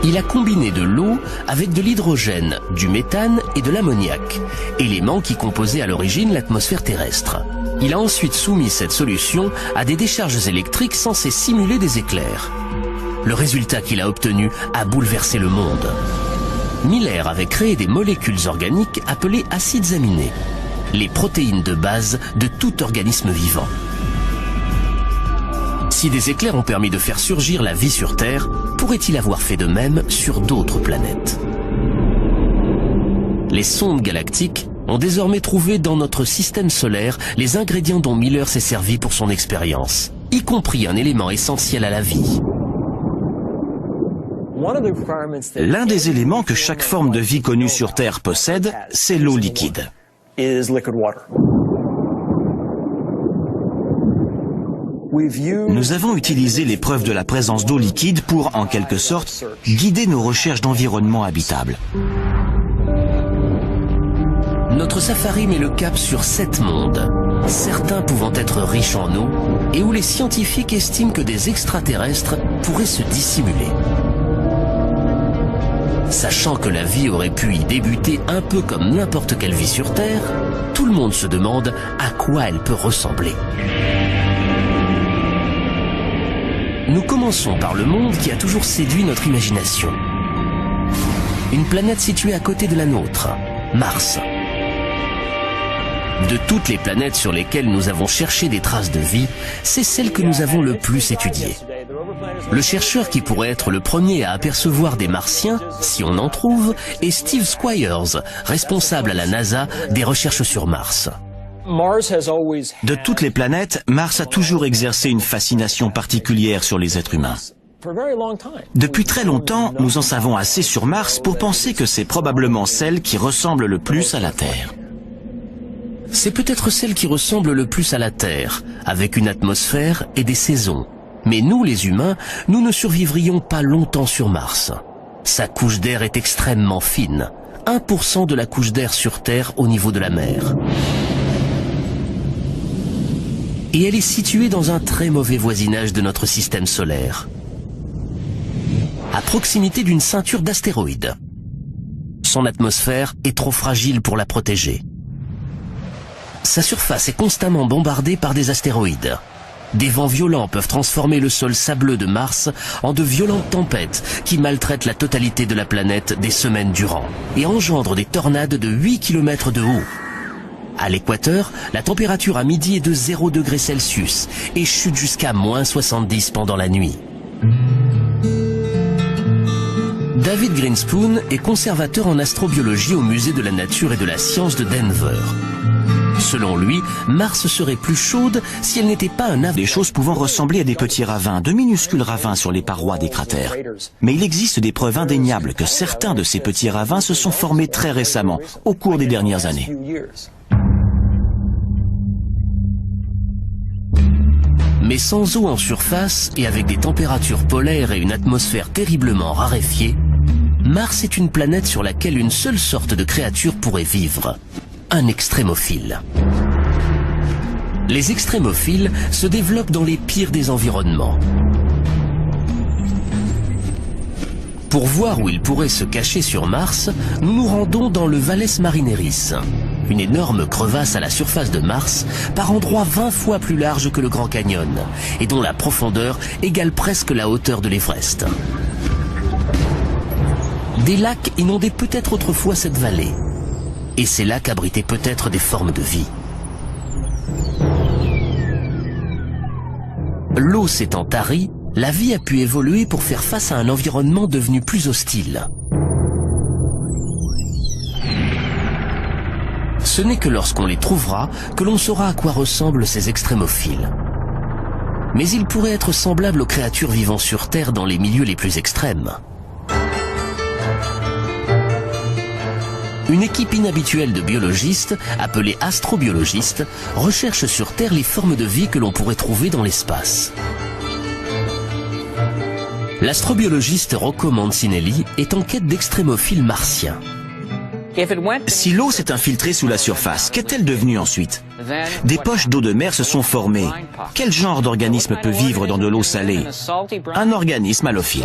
Il a combiné de l'eau avec de l'hydrogène, du méthane et de l'ammoniac, éléments qui composaient à l'origine l'atmosphère terrestre. Il a ensuite soumis cette solution à des décharges électriques censées simuler des éclairs. Le résultat qu'il a obtenu a bouleversé le monde. Miller avait créé des molécules organiques appelées acides aminés, les protéines de base de tout organisme vivant. Si des éclairs ont permis de faire surgir la vie sur Terre, pourrait-il avoir fait de même sur d'autres planètes ? Les sondes galactiques ont désormais trouvé dans notre système solaire les ingrédients dont Miller s'est servi pour son expérience, y compris un élément essentiel à la vie. L'un des éléments que chaque forme de vie connue sur Terre possède, c'est l'eau liquide. Nous avons utilisé les preuves de la présence d'eau liquide pour, en quelque sorte, guider nos recherches d'environnement habitable. Notre safari met le cap sur 7 mondes, certains pouvant être riches en eau et où les scientifiques estiment que des extraterrestres pourraient se dissimuler. Sachant que la vie aurait pu y débuter un peu comme n'importe quelle vie sur Terre, tout le monde se demande à quoi elle peut ressembler. Nous commençons par le monde qui a toujours séduit notre imagination. Une planète située à côté de la nôtre, Mars. De toutes les planètes sur lesquelles nous avons cherché des traces de vie, c'est celle que nous avons le plus étudiée. Le chercheur qui pourrait être le premier à apercevoir des Martiens, si on en trouve, est Steve Squyres, responsable à la NASA des recherches sur Mars. De toutes les planètes, Mars a toujours exercé une fascination particulière sur les êtres humains. Depuis très longtemps, nous en savons assez sur Mars pour penser que c'est probablement celle qui ressemble le plus à la Terre. C'est peut-être celle qui ressemble le plus à la Terre, avec une atmosphère et des saisons. Mais nous, les humains, nous ne survivrions pas longtemps sur Mars. Sa couche d'air est extrêmement fine, 1% de la couche d'air sur Terre au niveau de la mer. Et elle est située dans un très mauvais voisinage de notre système solaire, à proximité d'une ceinture d'astéroïdes. Son atmosphère est trop fragile pour la protéger. Sa surface est constamment bombardée par des astéroïdes. Des vents violents peuvent transformer le sol sableux de Mars en de violentes tempêtes qui maltraitent la totalité de la planète des semaines durant et engendrent des tornades de 8 km de haut. À l'équateur, la température à midi est de 0 degrés Celsius et chute jusqu'à -70 pendant la nuit. David Grinspoon est conservateur en astrobiologie au Musée de la Nature et de la Science de Denver. Selon lui, Mars serait plus chaude si elle n'était pas un Des choses pouvant ressembler à des petits ravins, de minuscules ravins sur les parois des cratères. Mais il existe des preuves indéniables que certains de ces petits ravins se sont formés très récemment, au cours des dernières années. Mais sans eau en surface et avec des températures polaires et une atmosphère terriblement raréfiée, Mars est une planète sur laquelle une seule sorte de créature pourrait vivre. Un extrémophile. Les extrémophiles se développent dans les pires des environnements. Pour voir où ils pourraient se cacher sur Mars, nous nous rendons dans le Valles Marineris, une énorme crevasse à la surface de Mars, par endroits 20 fois plus large que le Grand Canyon, et dont la profondeur égale presque la hauteur de l'Everest. Des lacs inondaient peut-être autrefois cette vallée. Et ces lacs abritaient peut-être des formes de vie. L'eau s'étant tarie, la vie a pu évoluer pour faire face à un environnement devenu plus hostile. Ce n'est que lorsqu'on les trouvera que l'on saura à quoi ressemblent ces extrémophiles. Mais ils pourraient être semblables aux créatures vivant sur Terre dans les milieux les plus extrêmes. Une équipe inhabituelle de biologistes, appelée astrobiologistes, recherche sur Terre les formes de vie que l'on pourrait trouver dans l'espace. L'astrobiologiste Rocco Mancinelli est en quête d'extrémophiles martiens. Si l'eau s'est infiltrée sous la surface, qu'est-elle devenue ensuite? Des poches d'eau de mer se sont formées. Quel genre d'organisme peut vivre dans de l'eau salée? Un organisme halophile.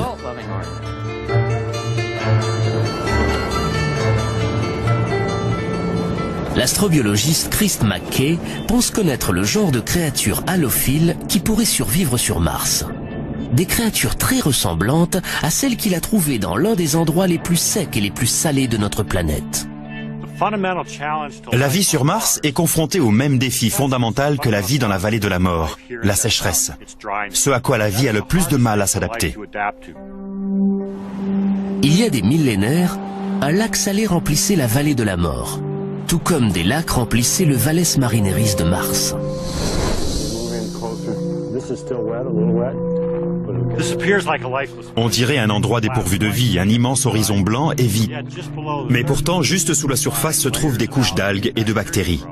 L'astrobiologiste Chris McKay pense connaître le genre de créatures halophiles qui pourraient survivre sur Mars. Des créatures très ressemblantes à celles qu'il a trouvées dans l'un des endroits les plus secs et les plus salés de notre planète. La vie sur Mars est confrontée au même défi fondamental que la vie dans la vallée de la mort, la sécheresse. Ce à quoi la vie a le plus de mal à s'adapter. Il y a des millénaires, un lac salé remplissait la vallée de la mort, tout comme des lacs remplissaient le Valles Marineris de Mars. On dirait un endroit dépourvu de vie, un immense horizon blanc et vide. Mais pourtant, juste sous la surface se trouvent des couches d'algues et de bactéries.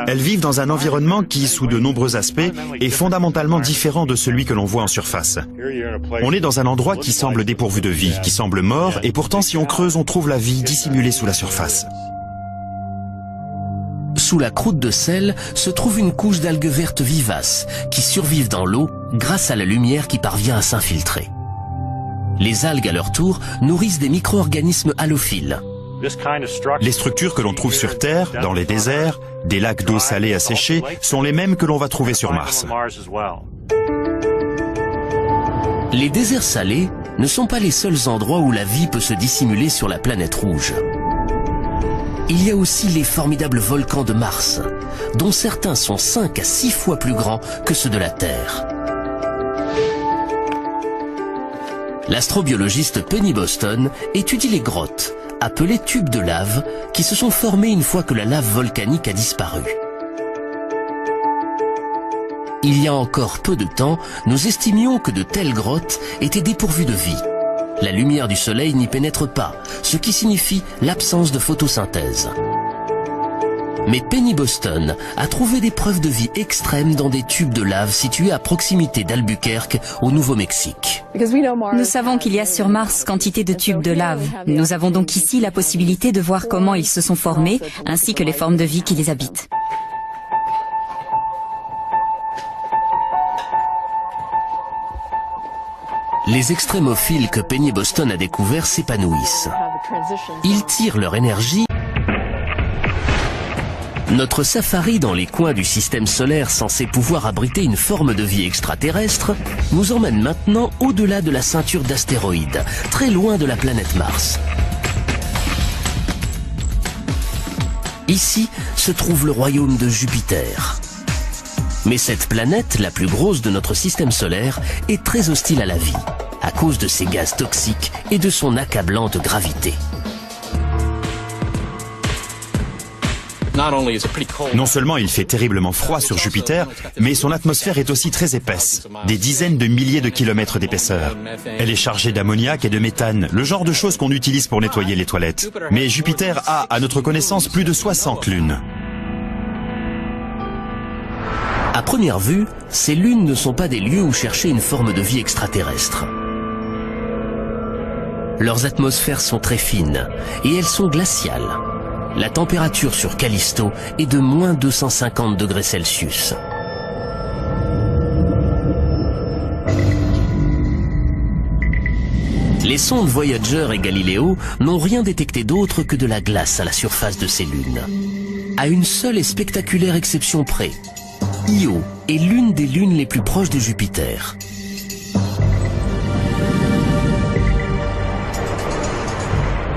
Elles vivent dans un environnement qui, sous de nombreux aspects, est fondamentalement différent de celui que l'on voit en surface. On est dans un endroit qui semble dépourvu de vie, qui semble mort, et pourtant si on creuse, on trouve la vie dissimulée sous la surface. Sous la croûte de sel se trouve une couche d'algues vertes vivaces qui survivent dans l'eau grâce à la lumière qui parvient à s'infiltrer. Les algues, à leur tour, nourrissent des micro-organismes halophiles. Les structures que l'on trouve sur Terre, dans les déserts, des lacs d'eau salée asséchés, sont les mêmes que l'on va trouver sur Mars. Les déserts salés ne sont pas les seuls endroits où la vie peut se dissimuler sur la planète rouge. Il y a aussi les formidables volcans de Mars, dont certains sont 5 à 6 fois plus grands que ceux de la Terre. L'astrobiologiste Penny Boston étudie les grottes, appelées tubes de lave, qui se sont formées une fois que la lave volcanique a disparu. Il y a encore peu de temps, nous estimions que de telles grottes étaient dépourvues de vie. La lumière du soleil n'y pénètre pas, ce qui signifie l'absence de photosynthèse. Mais Penny Boston a trouvé des preuves de vie extrêmes dans des tubes de lave situés à proximité d'Albuquerque, au Nouveau-Mexique. Nous savons qu'il y a sur Mars quantité de tubes de lave. Nous avons donc ici la possibilité de voir comment ils se sont formés, ainsi que les formes de vie qui les habitent. Les extrémophiles que Penny Boston a découverts s'épanouissent. Ils tirent leur énergie. Notre safari dans les coins du système solaire censé pouvoir abriter une forme de vie extraterrestre nous emmène maintenant au-delà de la ceinture d'astéroïdes, très loin de la planète Mars. Ici se trouve le royaume de Jupiter. Mais cette planète, la plus grosse de notre système solaire, est très hostile à la vie, à cause de ses gaz toxiques et de son accablante gravité. Non seulement il fait terriblement froid sur Jupiter, mais son atmosphère est aussi très épaisse, des dizaines de milliers de kilomètres d'épaisseur. Elle est chargée d'ammoniac et de méthane, le genre de choses qu'on utilise pour nettoyer les toilettes. Mais Jupiter a, à notre connaissance, plus de 60 lunes. À première vue, ces lunes ne sont pas des lieux où chercher une forme de vie extraterrestre. Leurs atmosphères sont très fines et elles sont glaciales. La température sur Callisto est de moins 250 degrés Celsius. Les sondes Voyager et Galileo n'ont rien détecté d'autre que de la glace à la surface de ces lunes. À une seule et spectaculaire exception près, Io est l'une des lunes les plus proches de Jupiter.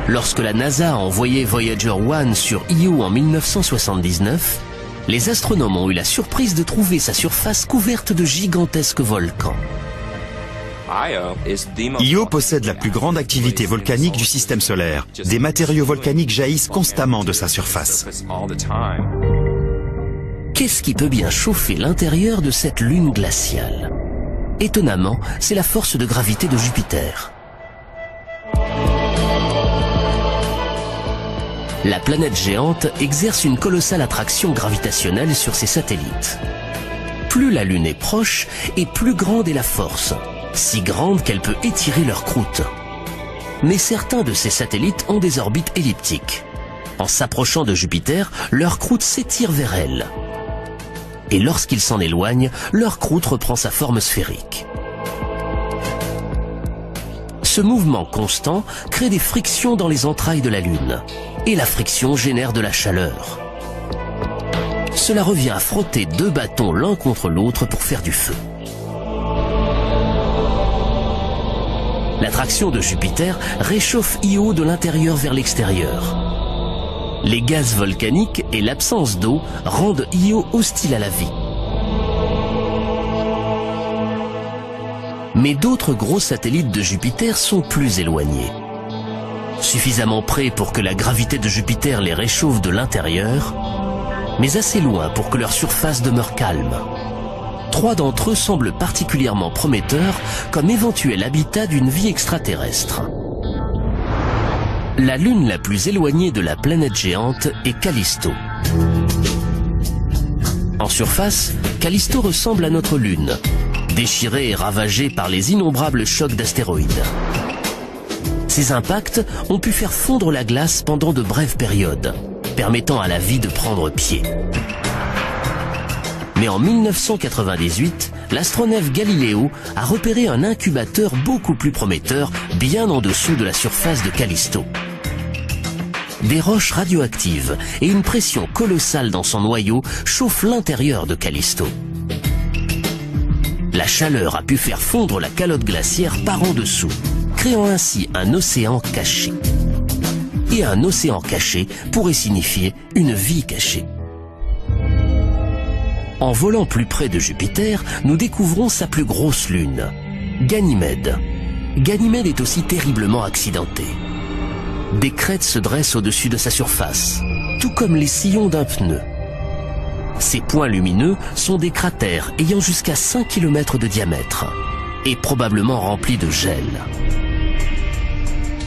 Lorsque la NASA a envoyé Voyager 1 sur Io en 1979, les astronomes ont eu la surprise de trouver sa surface couverte de gigantesques volcans. Io possède la plus grande activité volcanique du système solaire. Des matériaux volcaniques jaillissent constamment de sa surface. Qu'est-ce qui peut bien chauffer l'intérieur de cette lune glaciale? Étonnamment, c'est la force de gravité de Jupiter. La planète géante exerce une colossale attraction gravitationnelle sur ses satellites. Plus la Lune est proche, et plus grande est la force, si grande qu'elle peut étirer leur croûte. Mais certains de ces satellites ont des orbites elliptiques. En s'approchant de Jupiter, leur croûte s'étire vers elle. Et lorsqu'ils s'en éloignent, leur croûte reprend sa forme sphérique. Ce mouvement constant crée des frictions dans les entrailles de la Lune. Et la friction génère de la chaleur. Cela revient à frotter deux bâtons l'un contre l'autre pour faire du feu. L'attraction de Jupiter réchauffe Io de l'intérieur vers l'extérieur. Les gaz volcaniques et l'absence d'eau rendent Io hostile à la vie. Mais d'autres gros satellites de Jupiter sont plus éloignés. suffisamment près pour que la gravité de Jupiter les réchauffe de l'intérieur, mais assez loin pour que leur surface demeure calme. 3 d'entre eux semblent particulièrement prometteurs comme éventuel habitat d'une vie extraterrestre. La lune la plus éloignée de la planète géante est Callisto. En surface, Callisto ressemble à notre lune, déchirée et ravagée par les innombrables chocs d'astéroïdes. Ces impacts ont pu faire fondre la glace pendant de brèves périodes, permettant à la vie de prendre pied. Mais en 1998, l'astronef Galiléo a repéré un incubateur beaucoup plus prometteur, bien en dessous de la surface de Callisto. Des roches radioactives et une pression colossale dans son noyau chauffent l'intérieur de Callisto. La chaleur a pu faire fondre la calotte glaciaire par en dessous, créant ainsi un océan caché. Et un océan caché pourrait signifier une vie cachée. En volant plus près de Jupiter, nous découvrons sa plus grosse lune, Ganymède. Ganymède est aussi terriblement accidentée. Des crêtes se dressent au-dessus de sa surface, tout comme les sillons d'un pneu. Ces points lumineux sont des cratères ayant jusqu'à 5 km de diamètre et probablement remplis de gel.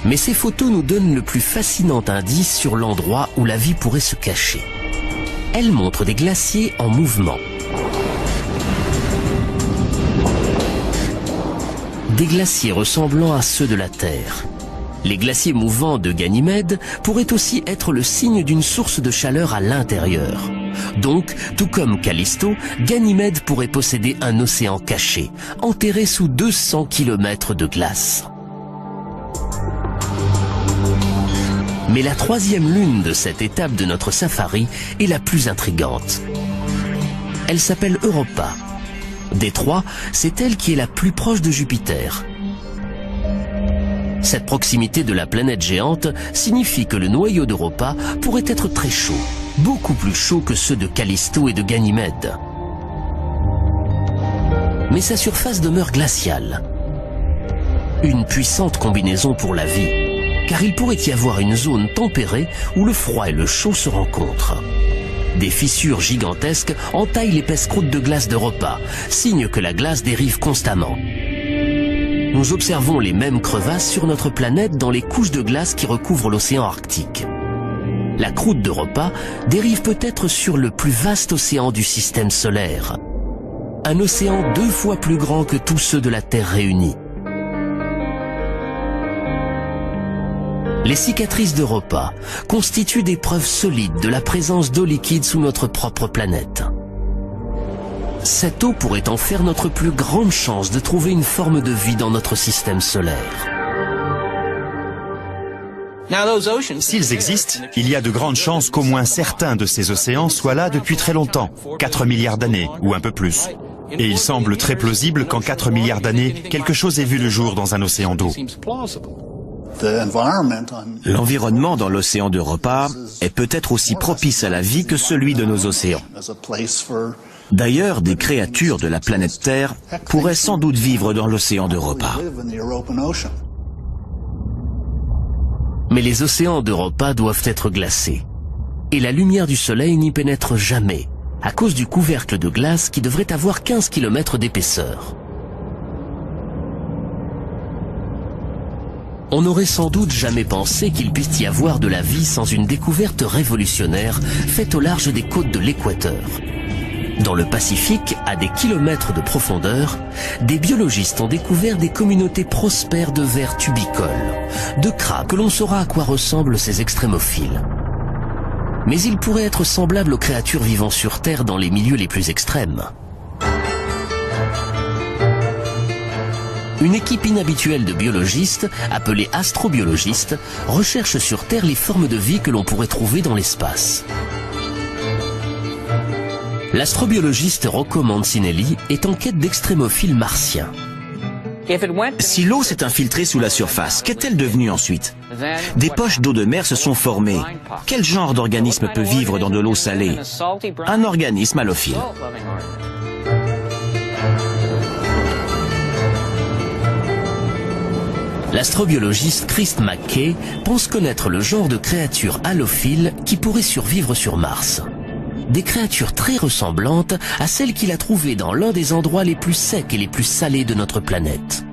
Mais ces photos nous donnent le plus fascinant indice sur l'endroit où la vie pourrait se cacher. Elles montrent des glaciers en mouvement. Des glaciers ressemblant à ceux de la Terre. Les glaciers mouvants de Ganymède pourraient aussi être le signe d'une source de chaleur à l'intérieur. Donc, tout comme Callisto, Ganymède pourrait posséder un océan caché, enterré sous 200 km de glace. Mais la 3e lune de cette étape de notre safari est la plus intrigante. Elle s'appelle Europa. Des 3, c'est elle qui est la plus proche de Jupiter. Cette proximité de la planète géante signifie que le noyau d'Europa pourrait être très chaud, beaucoup plus chaud que ceux de Callisto et de Ganymède. Mais sa surface demeure glaciale. Une puissante combinaison pour la vie, car il pourrait y avoir une zone tempérée où le froid et le chaud se rencontrent. Des fissures gigantesques entaillent l'épaisse croûte de glace d'Europa, signe que la glace dérive constamment. Nous observons les mêmes crevasses sur notre planète dans les couches de glace qui recouvrent l'océan Arctique. La croûte d'Europa dérive peut-être sur le plus vaste océan du système solaire. Un océan 2 fois plus grand que tous ceux de la Terre réunis. Les cicatrices d'Europa constituent des preuves solides de la présence d'eau liquide sous notre propre planète. Cette eau pourrait en faire notre plus grande chance de trouver une forme de vie dans notre système solaire. S'ils existent, il y a de grandes chances qu'au moins certains de ces océans soient là depuis très longtemps, 4 milliards d'années ou un peu plus. Et il semble très plausible qu'en 4 milliards d'années, quelque chose ait vu le jour dans un océan d'eau. L'environnement dans l'océan d'Europa est peut-être aussi propice à la vie que celui de nos océans. D'ailleurs, des créatures de la planète Terre pourraient sans doute vivre dans l'océan d'Europa. Mais les océans d'Europa doivent être glacés. Et la lumière du soleil n'y pénètre jamais, à cause du couvercle de glace qui devrait avoir 15 km d'épaisseur. On n'aurait sans doute jamais pensé qu'il puisse y avoir de la vie sans une découverte révolutionnaire faite au large des côtes de l'équateur. Dans le Pacifique, à des kilomètres de profondeur, des biologistes ont découvert des communautés prospères de vers tubicoles, de crabes que l'on saura à quoi ressemblent ces extrémophiles. Mais ils pourraient être semblables aux créatures vivant sur Terre dans les milieux les plus extrêmes. Une équipe inhabituelle de biologistes, appelée astrobiologistes, recherche sur Terre les formes de vie que l'on pourrait trouver dans l'espace. L'astrobiologiste Rocco Mancinelli est en quête d'extrémophiles martiens. Si l'eau s'est infiltrée sous la surface, qu'est-elle devenue ensuite? Des poches d'eau de mer se sont formées. Quel genre d'organisme peut vivre dans de l'eau salée? Un organisme halophile. L'astrobiologiste Chris McKay pense connaître le genre de créatures halophiles qui pourraient survivre sur Mars. Des créatures très ressemblantes à celles qu'il a trouvées dans l'un des endroits les plus secs et les plus salés de notre planète.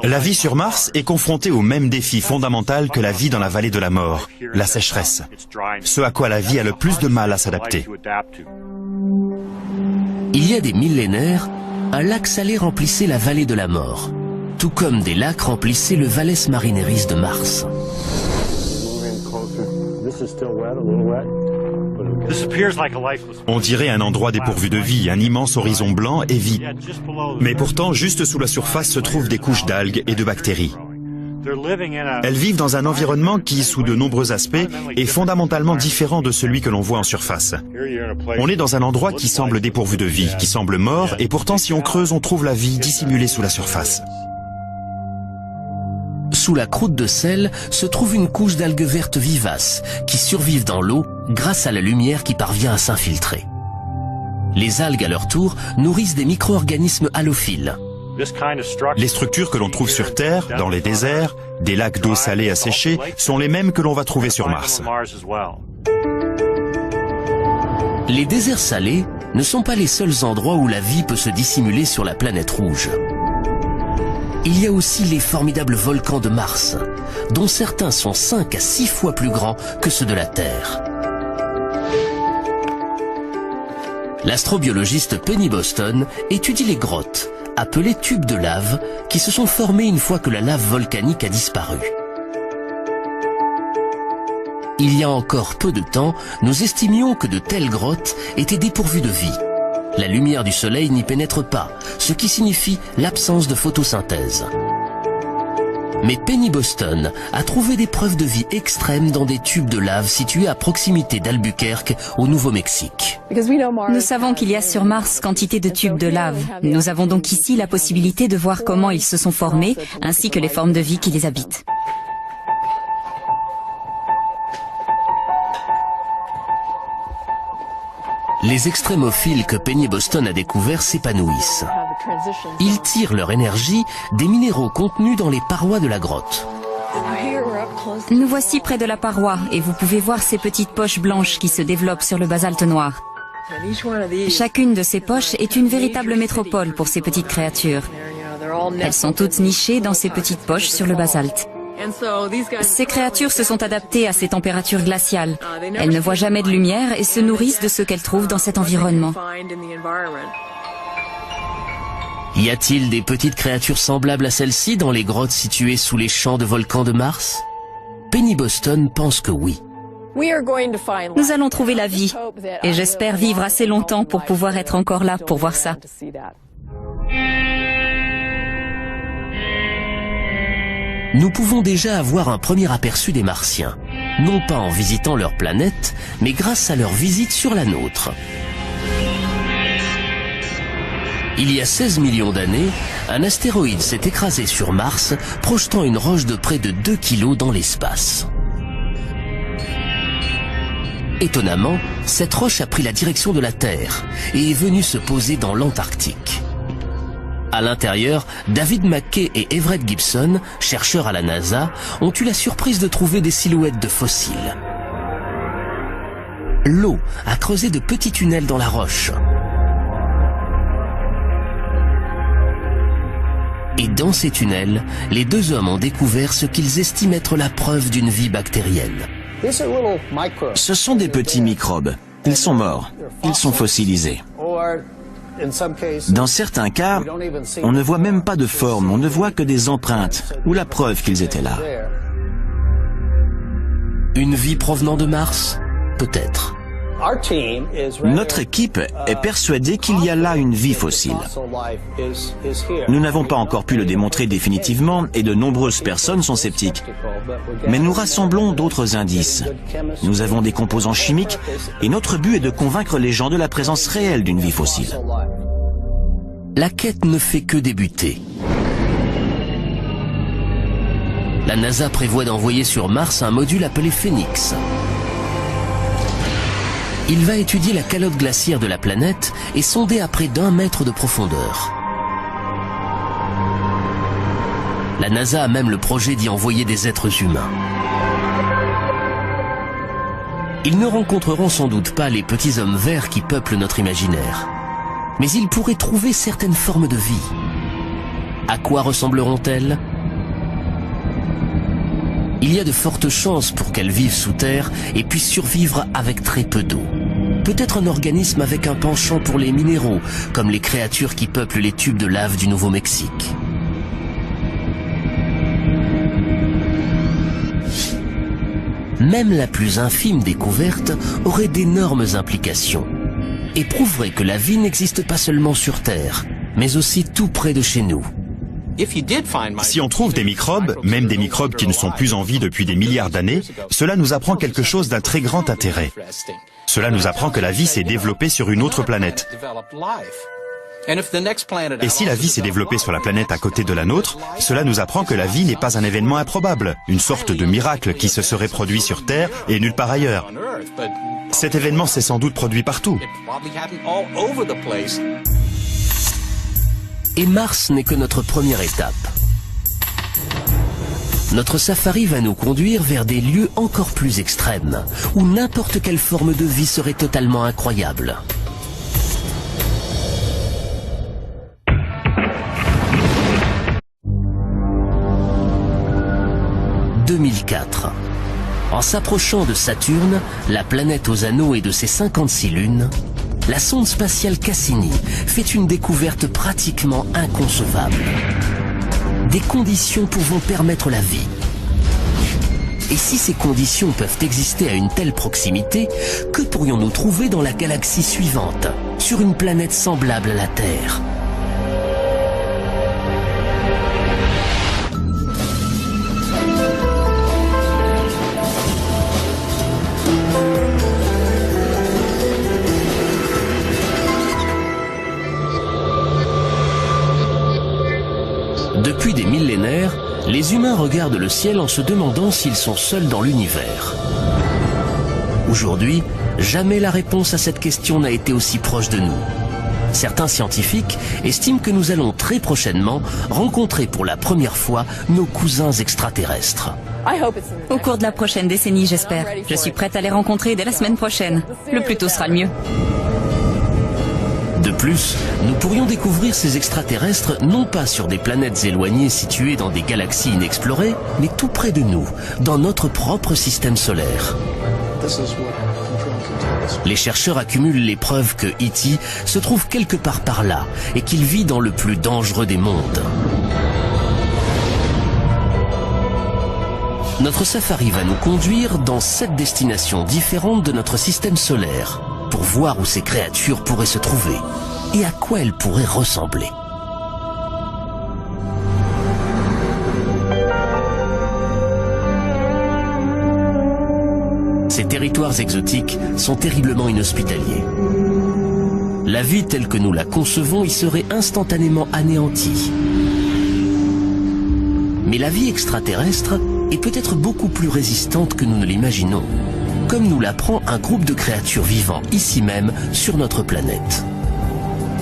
La vie sur Mars est confrontée au même défi fondamental que la vie dans la vallée de la mort, la sécheresse. Ce à quoi la vie a le plus de mal à s'adapter. Il y a des millénaires, un lac salé remplissait la vallée de la mort, tout comme des lacs remplissaient le Valles Marineris de Mars. On dirait un endroit dépourvu de vie, un immense horizon blanc et vide. Mais pourtant, juste sous la surface se trouvent des couches d'algues et de bactéries. Elles vivent dans un environnement qui, sous de nombreux aspects, est fondamentalement différent de celui que l'on voit en surface. On est dans un endroit qui semble dépourvu de vie, qui semble mort, et pourtant si on creuse, on trouve la vie dissimulée sous la surface. Sous la croûte de sel se trouve une couche d'algues vertes vivaces qui survivent dans l'eau grâce à la lumière qui parvient à s'infiltrer. Les algues, à leur tour, nourrissent des micro-organismes halophiles. Les structures que l'on trouve sur Terre, dans les déserts, des lacs d'eau salée asséchés, sont les mêmes que l'on va trouver sur Mars. Les déserts salés ne sont pas les seuls endroits où la vie peut se dissimuler sur la planète rouge. Il y a aussi les formidables volcans de Mars, dont certains sont 5 à 6 fois plus grands que ceux de la Terre. L'astrobiologiste Penny Boston étudie les grottes, appelées tubes de lave, qui se sont formées une fois que la lave volcanique a disparu. Il y a encore peu de temps, nous estimions que de telles grottes étaient dépourvues de vie. La lumière du soleil n'y pénètre pas, ce qui signifie l'absence de photosynthèse. Mais Penny Boston a trouvé des preuves de vie extrêmes dans des tubes de lave situés à proximité d'Albuquerque, au Nouveau-Mexique. Nous savons qu'il y a sur Mars quantité de tubes de lave. Nous avons donc ici la possibilité de voir comment ils se sont formés, ainsi que les formes de vie qui les habitent. Les extrémophiles que Penny Boston a découverts s'épanouissent. Ils tirent leur énergie des minéraux contenus dans les parois de la grotte. Nous voici près de la paroi et vous pouvez voir ces petites poches blanches qui se développent sur le basalte noir. Chacune de ces poches est une véritable métropole pour ces petites créatures. Elles sont toutes nichées dans ces petites poches sur le basalte. Ces créatures se sont adaptées à ces températures glaciales. Elles ne voient jamais de lumière et se nourrissent de ce qu'elles trouvent dans cet environnement. Y a-t-il des petites créatures semblables à celles-ci dans les grottes situées sous les champs de volcans de Mars? Penny Boston pense que oui. Nous allons trouver la vie et j'espère vivre assez longtemps pour pouvoir être encore là pour voir ça. Nous pouvons déjà avoir un premier aperçu des Martiens, non pas en visitant leur planète, mais grâce à leur visite sur la nôtre. Il y a 16 millions d'années, un astéroïde s'est écrasé sur Mars, projetant une roche de près de 2 kilos dans l'espace. Étonnamment, cette roche a pris la direction de la Terre et est venue se poser dans l'Antarctique. À l'intérieur, David McKay et Everett Gibson, chercheurs à la NASA, ont eu la surprise de trouver des silhouettes de fossiles. L'eau a creusé de petits tunnels dans la roche. Et dans ces tunnels, les deux hommes ont découvert ce qu'ils estiment être la preuve d'une vie bactérienne. Ce sont des petits microbes. Ils sont morts. Ils sont fossilisés. Dans certains cas, on ne voit même pas de forme, on ne voit que des empreintes ou la preuve qu'ils étaient là. Une vie provenant de Mars? Peut-être. Notre équipe est persuadée qu'il y a là une vie fossile. Nous n'avons pas encore pu le démontrer définitivement et de nombreuses personnes sont sceptiques. Mais nous rassemblons d'autres indices. Nous avons des composants chimiques et notre but est de convaincre les gens de la présence réelle d'une vie fossile. La quête ne fait que débuter. La NASA prévoit d'envoyer sur Mars un module appelé Phoenix. Il va étudier la calotte glaciaire de la planète et sonder à près d'1 mètre de profondeur. La NASA a même le projet d'y envoyer des êtres humains. Ils ne rencontreront sans doute pas les petits hommes verts qui peuplent notre imaginaire. Mais ils pourraient trouver certaines formes de vie. À quoi ressembleront-elles? Il y a de fortes chances pour qu'elles vivent sous terre et puissent survivre avec très peu d'eau. Peut-être un organisme avec un penchant pour les minéraux, comme les créatures qui peuplent les tubes de lave du Nouveau-Mexique. Même la plus infime découverte aurait d'énormes implications et prouverait que la vie n'existe pas seulement sur Terre, mais aussi tout près de chez nous. Si on trouve des microbes, même des microbes qui ne sont plus en vie depuis des milliards d'années, cela nous apprend quelque chose d'un très grand intérêt. Cela nous apprend que la vie s'est développée sur une autre planète. Et si la vie s'est développée sur la planète à côté de la nôtre, cela nous apprend que la vie n'est pas un événement improbable, une sorte de miracle qui se serait produit sur Terre et nulle part ailleurs. Cet événement s'est sans doute produit partout. Et Mars n'est que notre première étape. Notre safari va nous conduire vers des lieux encore plus extrêmes, où n'importe quelle forme de vie serait totalement incroyable. « 2004. En s'approchant de Saturne, la planète aux anneaux et de ses 56 lunes, la sonde spatiale Cassini fait une découverte pratiquement inconcevable. Des conditions pouvant permettre la vie. Et si ces conditions peuvent exister à une telle proximité, que pourrions-nous trouver dans la galaxie suivante, sur une planète semblable à la Terre ? Depuis des millénaires, les humains regardent le ciel en se demandant s'ils sont seuls dans l'univers. Aujourd'hui, jamais la réponse à cette question n'a été aussi proche de nous. Certains scientifiques estiment que nous allons très prochainement rencontrer pour la première fois nos cousins extraterrestres. Au cours de la prochaine décennie, j'espère. Je suis prête à les rencontrer dès la semaine prochaine. Le plus tôt sera le mieux. De plus, nous pourrions découvrir ces extraterrestres non pas sur des planètes éloignées situées dans des galaxies inexplorées, mais tout près de nous, dans notre propre système solaire. Les chercheurs accumulent les preuves que E.T. se trouve quelque part par là et qu'il vit dans le plus dangereux des mondes. Notre safari va nous conduire dans 7 destinations différentes de notre système solaire, pour voir où ces créatures pourraient se trouver et à quoi elles pourraient ressembler. Ces territoires exotiques sont terriblement inhospitaliers. La vie telle que nous la concevons y serait instantanément anéantie. Mais la vie extraterrestre est peut-être beaucoup plus résistante que nous ne l'imaginons, comme nous l'apprend un groupe de créatures vivant ici même sur notre planète.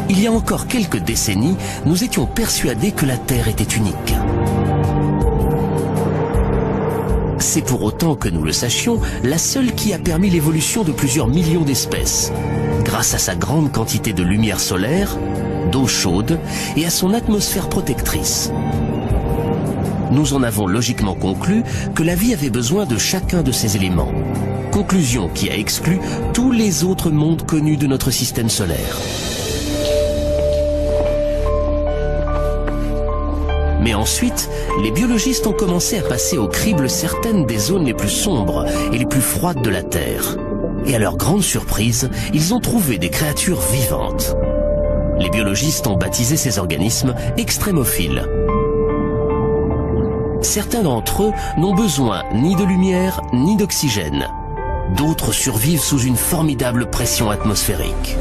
Il y a encore quelques décennies, nous étions persuadés que la Terre était unique. C'est pour autant que nous le sachions, la seule qui a permis l'évolution de plusieurs millions d'espèces, grâce à sa grande quantité de lumière solaire, d'eau chaude et à son atmosphère protectrice. Nous en avons logiquement conclu que la vie avait besoin de chacun de ces éléments. Conclusion qui a exclu tous les autres mondes connus de notre système solaire. Mais ensuite, les biologistes ont commencé à passer au crible certaines des zones les plus sombres et les plus froides de la Terre. Et à leur grande surprise, ils ont trouvé des créatures vivantes. Les biologistes ont baptisé ces organismes extrémophiles. Certains d'entre eux n'ont besoin ni de lumière ni d'oxygène. D'autres survivent sous une formidable pression atmosphérique.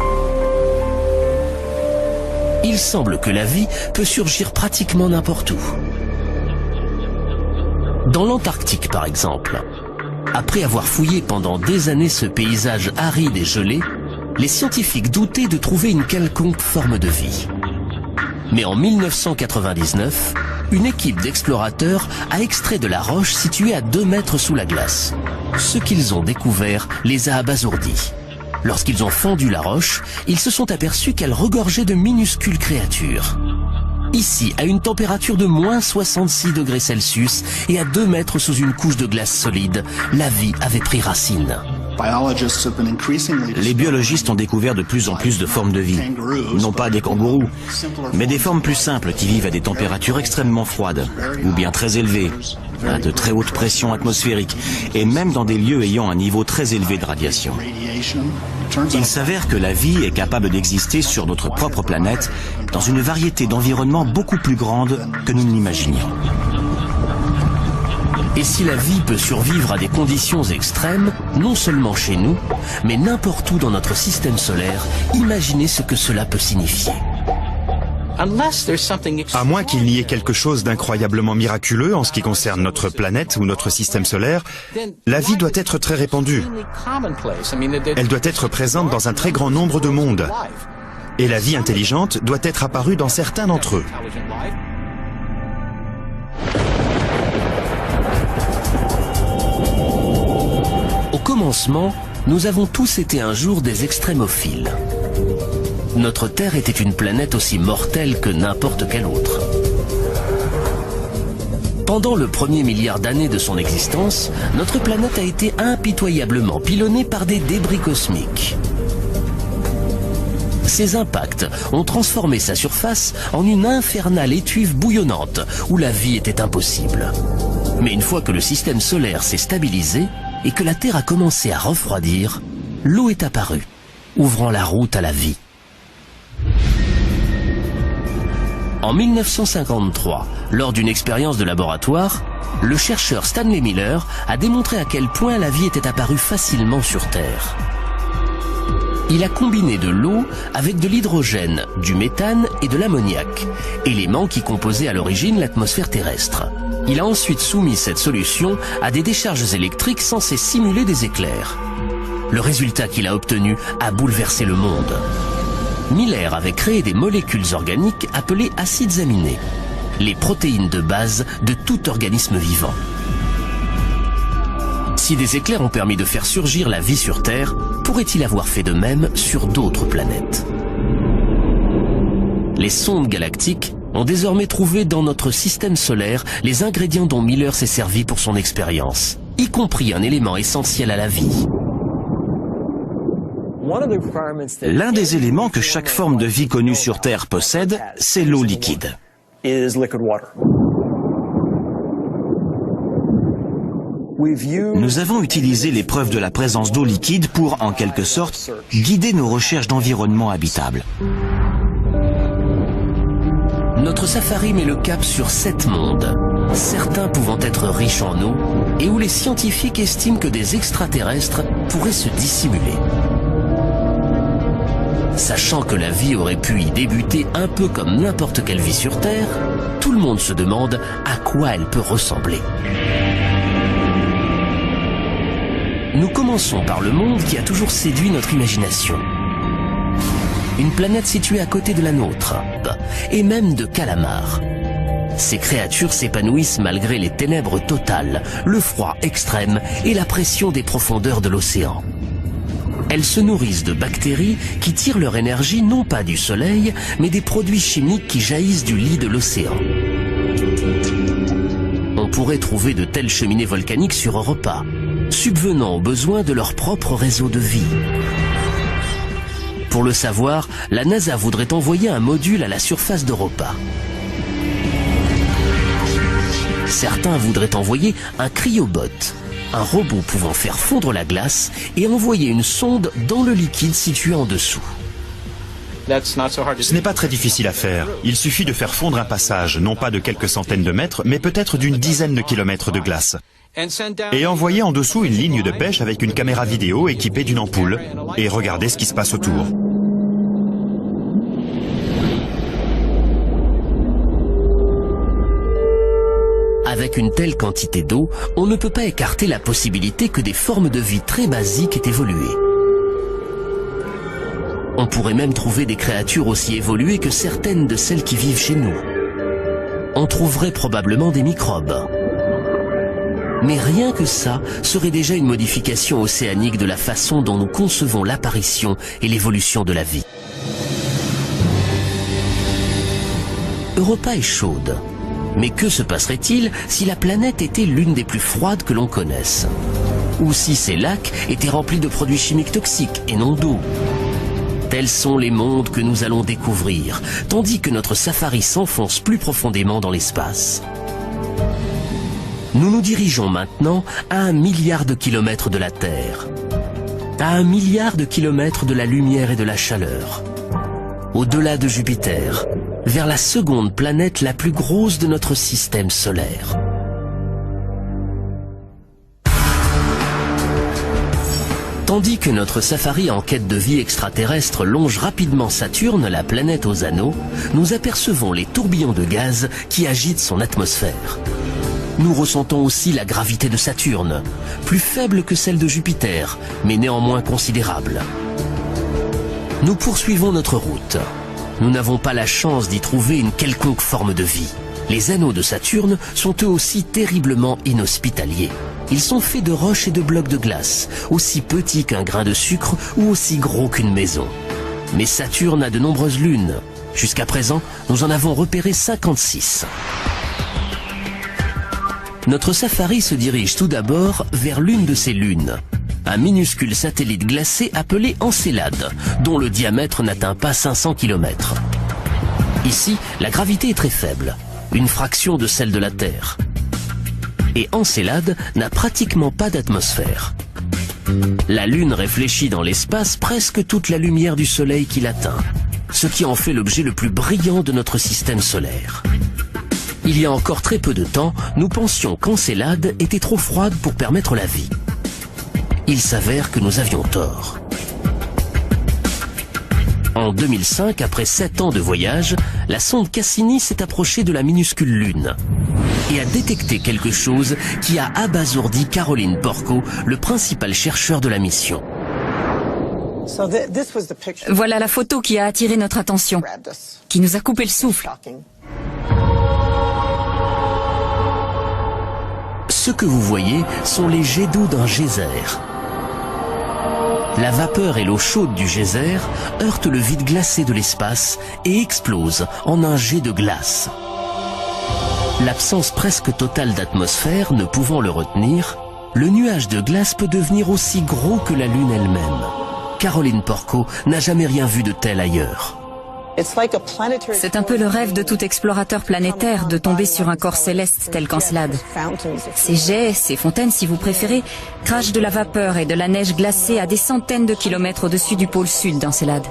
Il semble que la vie peut surgir pratiquement n'importe où. Dans l'Antarctique par exemple, après avoir fouillé pendant des années ce paysage aride et gelé, les scientifiques doutaient de trouver une quelconque forme de vie. Mais en 1999, une équipe d'explorateurs a extrait de la roche située à 2 mètres sous la glace. Ce qu'ils ont découvert les a abasourdis. Lorsqu'ils ont fendu la roche, ils se sont aperçus qu'elle regorgeait de minuscules créatures. Ici, à une température de moins 66 degrés Celsius et à 2 mètres sous une couche de glace solide, la vie avait pris racine. Les biologistes ont découvert de plus en plus de formes de vie. Non pas des kangourous, mais des formes plus simples qui vivent à des températures extrêmement froides, ou bien très élevées, à de très hautes pressions atmosphériques, et même dans des lieux ayant un niveau très élevé de radiation. Il s'avère que la vie est capable d'exister sur notre propre planète dans une variété d'environnements beaucoup plus grande que nous ne l'imaginions. Et si la vie peut survivre à des conditions extrêmes, non seulement chez nous, mais n'importe où dans notre système solaire, imaginez ce que cela peut signifier. À moins qu'il n'y ait quelque chose d'incroyablement miraculeux en ce qui concerne notre planète ou notre système solaire, la vie doit être très répandue. Elle doit être présente dans un très grand nombre de mondes. Et la vie intelligente doit être apparue dans certains d'entre eux. Au commencement, nous avons tous été un jour des extrémophiles. Notre Terre était une planète aussi mortelle que n'importe quelle autre. Pendant le premier milliard d'années de son existence, notre planète a été impitoyablement pilonnée par des débris cosmiques. Ces impacts ont transformé sa surface en une infernale étuve bouillonnante où la vie était impossible. Mais une fois que le système solaire s'est stabilisé et que la Terre a commencé à refroidir, l'eau est apparue, ouvrant la route à la vie. En 1953, lors d'une expérience de laboratoire, le chercheur Stanley Miller a démontré à quel point la vie était apparue facilement sur Terre. Il a combiné de l'eau avec de l'hydrogène, du méthane et de l'ammoniac, éléments qui composaient à l'origine l'atmosphère terrestre. Il a ensuite soumis cette solution à des décharges électriques censées simuler des éclairs. Le résultat qu'il a obtenu a bouleversé le monde. Miller avait créé des molécules organiques appelées acides aminés, les protéines de base de tout organisme vivant. Si des éclairs ont permis de faire surgir la vie sur Terre, pourrait-il avoir fait de même sur d'autres planètes? Les sondes galactiques ont désormais trouvé dans notre système solaire les ingrédients dont Miller s'est servi pour son expérience, y compris un élément essentiel à la vie. L'un des éléments que chaque forme de vie connue sur Terre possède, c'est l'eau liquide. Nous avons utilisé les preuves de la présence d'eau liquide pour, en quelque sorte, guider nos recherches d'environnement habitable. Notre safari met le cap sur 7 mondes, certains pouvant être riches en eau et où les scientifiques estiment que des extraterrestres pourraient se dissimuler. Sachant que la vie aurait pu y débuter un peu comme n'importe quelle vie sur Terre, tout le monde se demande à quoi elle peut ressembler. Nous commençons par le monde qui a toujours séduit notre imagination. Une planète située à côté de la nôtre, et même de calamars. Ces créatures s'épanouissent malgré les ténèbres totales, le froid extrême et la pression des profondeurs de l'océan. Elles se nourrissent de bactéries qui tirent leur énergie non pas du soleil, mais des produits chimiques qui jaillissent du lit de l'océan. On pourrait trouver de telles cheminées volcaniques sur Europa, subvenant aux besoins de leur propre réseau de vie. Pour le savoir, la NASA voudrait envoyer un module à la surface d'Europa. Certains voudraient envoyer un cryobot, un robot pouvant faire fondre la glace et envoyer une sonde dans le liquide situé en dessous. Ce n'est pas très difficile à faire. Il suffit de faire fondre un passage, non pas de quelques centaines de mètres, mais peut-être d'une dizaine de kilomètres de glace. Et envoyer en dessous une ligne de pêche avec une caméra vidéo équipée d'une ampoule et regarder ce qui se passe autour. Avec une telle quantité d'eau, on ne peut pas écarter la possibilité que des formes de vie très basiques aient évolué. On pourrait même trouver des créatures aussi évoluées que certaines de celles qui vivent chez nous. on trouverait probablement des microbes. Mais rien que ça serait déjà une modification océanique de la façon dont nous concevons l'apparition et l'évolution de la vie. Europa est chaude. Mais que se passerait-il si la planète était l'une des plus froides que l'on connaisse? Ou si ces lacs étaient remplis de produits chimiques toxiques et non d'eau? Tels sont les mondes que nous allons découvrir, tandis que notre safari s'enfonce plus profondément dans l'espace. Nous nous dirigeons maintenant à 1 milliard de kilomètres de la Terre, à 1 milliard de kilomètres de la lumière et de la chaleur, au-delà de Jupiter, vers la seconde planète la plus grosse de notre système solaire. Tandis que notre safari en quête de vie extraterrestre longe rapidement Saturne, la planète aux anneaux, nous apercevons les tourbillons de gaz qui agitent son atmosphère. Nous ressentons aussi la gravité de Saturne, plus faible que celle de Jupiter, mais néanmoins considérable. Nous poursuivons notre route. Nous n'avons pas la chance d'y trouver une quelconque forme de vie. Les anneaux de Saturne sont eux aussi terriblement inhospitaliers. Ils sont faits de roches et de blocs de glace, aussi petits qu'un grain de sucre ou aussi gros qu'une maison. Mais Saturne a de nombreuses lunes. Jusqu'à présent, nous en avons repéré 56. Notre safari se dirige tout d'abord vers l'une de ces lunes, un minuscule satellite glacé appelé Encelade, dont le diamètre n'atteint pas 500 km. Ici, la gravité est très faible, une fraction de celle de la Terre. Et Encelade n'a pratiquement pas d'atmosphère. La Lune réfléchit dans l'espace presque toute la lumière du Soleil qui l'atteint, ce qui en fait l'objet le plus brillant de notre système solaire. Il y a encore très peu de temps, nous pensions qu'Encelade était trop froide pour permettre la vie. Il s'avère que nous avions tort. En 2005, après 7 ans de voyage, la sonde Cassini s'est approchée de la minuscule Lune et a détecté quelque chose qui a abasourdi Caroline Porco, le principal chercheur de la mission. Voilà la photo qui a attiré notre attention, qui nous a coupé le souffle. Ce que vous voyez sont les jets d'eau d'un geyser. La vapeur et l'eau chaude du geyser heurtent le vide glacé de l'espace et explosent en un jet de glace. L'absence presque totale d'atmosphère ne pouvant le retenir, le nuage de glace peut devenir aussi gros que la Lune elle-même. Caroline Porco n'a jamais rien vu de tel ailleurs. C'est un peu le rêve de tout explorateur planétaire de tomber sur un corps céleste tel qu'Encelade. Ces jets, ces fontaines si vous préférez, crachent de la vapeur et de la neige glacée à des centaines de kilomètres au-dessus du pôle sud d'Encelade.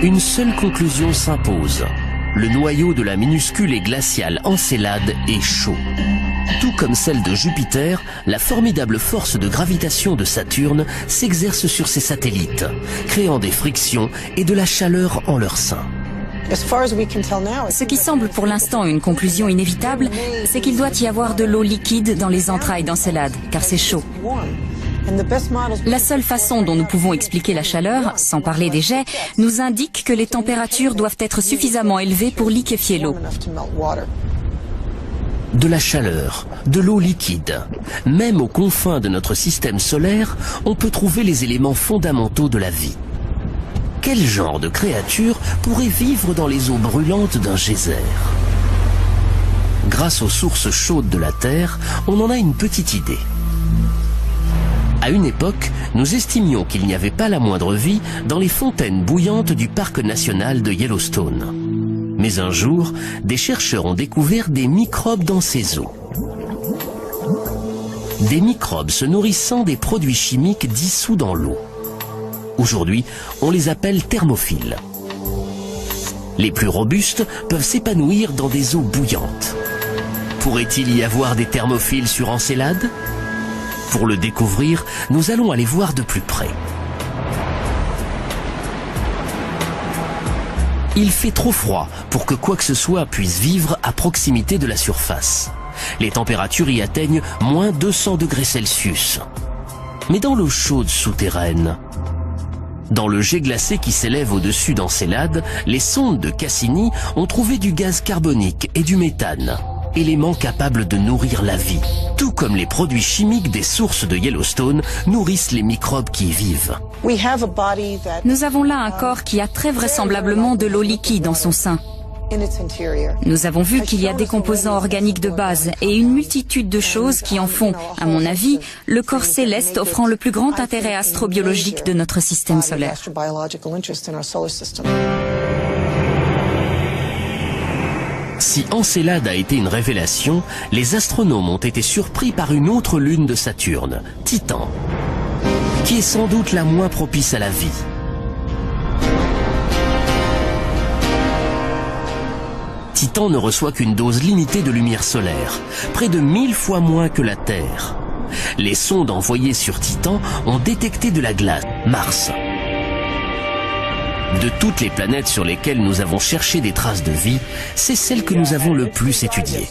Une seule conclusion s'impose. Le noyau de la minuscule et glaciale Encelade est chaud. Tout comme celle de Jupiter, la formidable force de gravitation de Saturne s'exerce sur ses satellites, créant des frictions et de la chaleur en leur sein. Ce qui semble pour l'instant une conclusion inévitable, c'est qu'il doit y avoir de l'eau liquide dans les entrailles d'Encelade, car c'est chaud. La seule façon dont nous pouvons expliquer la chaleur, sans parler des jets, nous indique que les températures doivent être suffisamment élevées pour liquéfier l'eau. De la chaleur, de l'eau liquide. Même aux confins de notre système solaire, on peut trouver les éléments fondamentaux de la vie. Quel genre de créature pourrait vivre dans les eaux brûlantes d'un geyser? Grâce aux sources chaudes de la Terre, on en a une petite idée. À une époque, nous estimions qu'il n'y avait pas la moindre vie dans les fontaines bouillantes du parc national de Yellowstone. Mais un jour, des chercheurs ont découvert des microbes dans ces eaux. Des microbes se nourrissant des produits chimiques dissous dans l'eau. Aujourd'hui, on les appelle thermophiles. Les plus robustes peuvent s'épanouir dans des eaux bouillantes. Pourrait-il y avoir des thermophiles sur Encelade ? Pour le découvrir, nous allons aller voir de plus près. Il fait trop froid pour que quoi que ce soit puisse vivre à proximité de la surface. Les températures y atteignent moins 200 degrés Celsius. Mais dans l'eau chaude souterraine, Dans le jet glacé qui s'élève au-dessus d'Encelade, les sondes de Cassini ont trouvé du gaz carbonique et du méthane, éléments capables de nourrir la vie, tout comme les produits chimiques des sources de Yellowstone nourrissent les microbes qui y vivent. Nous avons là un corps qui a très vraisemblablement de l'eau liquide dans son sein. Nous avons vu qu'il y a des composants organiques de base et une multitude de choses qui en font, à mon avis, le corps céleste offrant le plus grand intérêt astrobiologique de notre système solaire. Si Encelade a été une révélation, les astronomes ont été surpris par une autre lune de Saturne, Titan, qui est sans doute la moins propice à la vie. Titan ne reçoit qu'une dose limitée de lumière solaire, près de 1000 fois moins que la Terre. Les sondes envoyées sur Titan ont détecté de la glace, Mars. De toutes les planètes sur lesquelles nous avons cherché des traces de vie, c'est celle que nous avons le plus étudiée.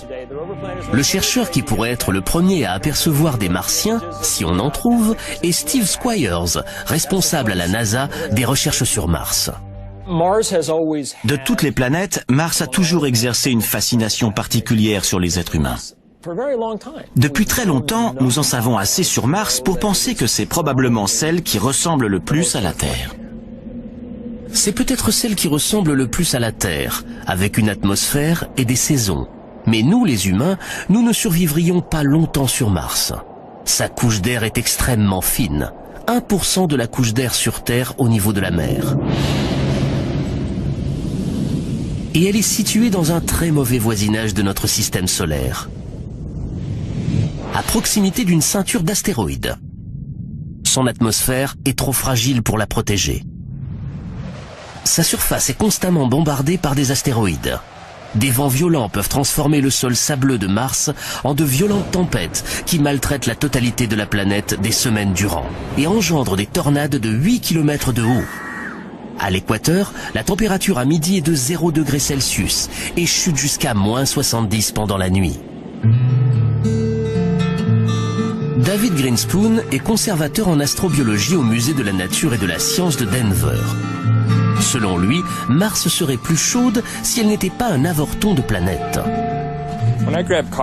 Le chercheur qui pourrait être le premier à apercevoir des Martiens, si on en trouve, est Steve Squyres, responsable à la NASA des recherches sur Mars. De toutes les planètes, Mars a toujours exercé une fascination particulière sur les êtres humains. Depuis très longtemps, nous en savons assez sur Mars pour penser que c'est probablement celle qui ressemble le plus à la Terre. C'est peut-être celle qui ressemble le plus à la Terre, avec une atmosphère et des saisons. Mais nous, les humains, nous ne survivrions pas longtemps sur Mars. Sa couche d'air est extrêmement fine, 1% de la couche d'air sur Terre au niveau de la mer. Et elle est située dans un très mauvais voisinage de notre système solaire, à proximité d'une ceinture d'astéroïdes. Son atmosphère est trop fragile pour la protéger. Sa surface est constamment bombardée par des astéroïdes. Des vents violents peuvent transformer le sol sableux de Mars en de violentes tempêtes qui maltraitent la totalité de la planète des semaines durant et engendrent des tornades de 8 km de haut. À l'équateur, la température à midi est de 0 degrés Celsius et chute jusqu'à -70 pendant la nuit. David Grinspoon est conservateur en astrobiologie au Musée de la Nature et de la Science de Denver. Selon lui, Mars serait plus chaude si elle n'était pas un avorton de planète.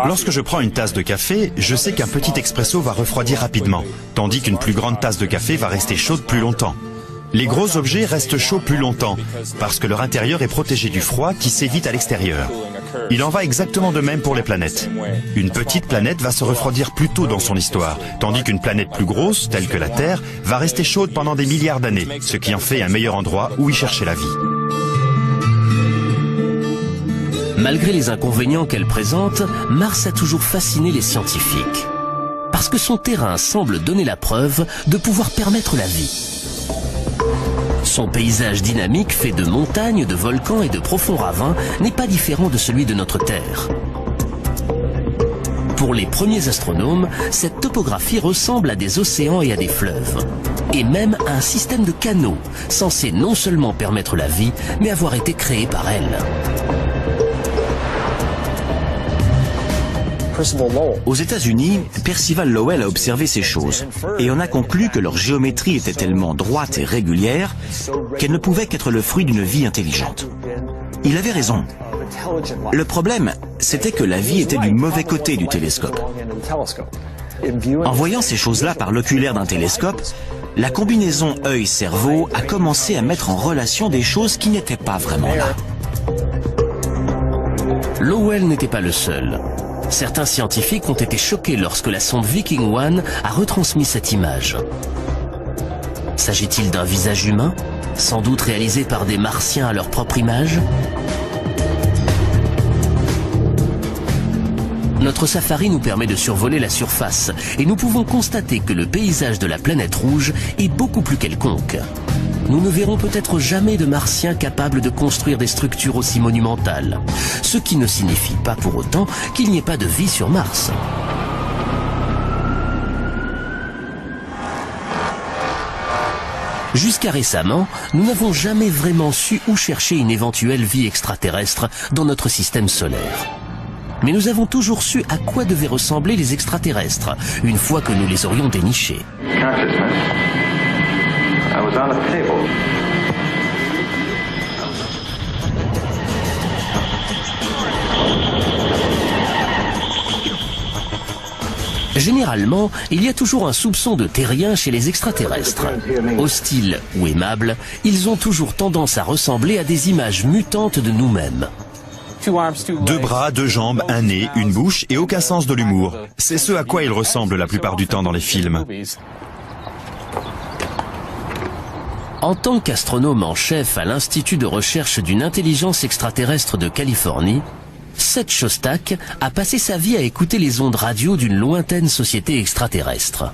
Lorsque je prends une tasse de café, je sais qu'un petit expresso va refroidir rapidement, tandis qu'une plus grande tasse de café va rester chaude plus longtemps. Les gros objets restent chauds plus longtemps, parce que leur intérieur est protégé du froid qui s'évite à l'extérieur. Il en va exactement de même pour les planètes. Une petite planète va se refroidir plus tôt dans son histoire, tandis qu'une planète plus grosse, telle que la Terre, va rester chaude pendant des milliards d'années, ce qui en fait un meilleur endroit où y chercher la vie. Malgré les inconvénients qu'elle présente, Mars a toujours fasciné les scientifiques. Parce que son terrain semble donner la preuve de pouvoir permettre la vie. Son paysage dynamique fait de montagnes, de volcans et de profonds ravins n'est pas différent de celui de notre Terre. Pour les premiers astronomes, cette topographie ressemble à des océans et à des fleuves. Et même à un système de canaux, censé non seulement permettre la vie, mais avoir été créé par elle. Aux États-Unis, Percival Lowell a observé ces choses et on a conclu que leur géométrie était tellement droite et régulière qu'elle ne pouvait qu'être le fruit d'une vie intelligente. Il avait raison. Le problème, c'était que la vie était du mauvais côté du télescope. En voyant ces choses-là par l'oculaire d'un télescope, la combinaison œil-cerveau a commencé à mettre en relation des choses qui n'étaient pas vraiment là. Lowell n'était pas le seul. Certains scientifiques ont été choqués lorsque la sonde Viking 1 a retransmis cette image. S'agit-il d'un visage humain, sans doute réalisé par des Martiens à leur propre image? Notre safari nous permet de survoler la surface et nous pouvons constater que le paysage de la planète rouge est beaucoup plus quelconque. Nous ne verrons peut-être jamais de Martiens capables de construire des structures aussi monumentales, ce qui ne signifie pas pour autant qu'il n'y ait pas de vie sur Mars. Jusqu'à récemment, nous n'avons jamais vraiment su où chercher une éventuelle vie extraterrestre dans notre système solaire. Mais nous avons toujours su à quoi devaient ressembler les extraterrestres, une fois que nous les aurions dénichés. Généralement, il y a toujours un soupçon de terrien chez les extraterrestres. Hostiles ou aimables, ils ont toujours tendance à ressembler à des images mutantes de nous-mêmes. 2 bras, 2 jambes, un nez, une bouche et aucun sens de l'humour. C'est ce à quoi ils ressemblent la plupart du temps dans les films. En tant qu'astronome en chef à l'Institut de recherche d'une intelligence extraterrestre de Californie, Seth Shostak a passé sa vie à écouter les ondes radio d'une lointaine société extraterrestre.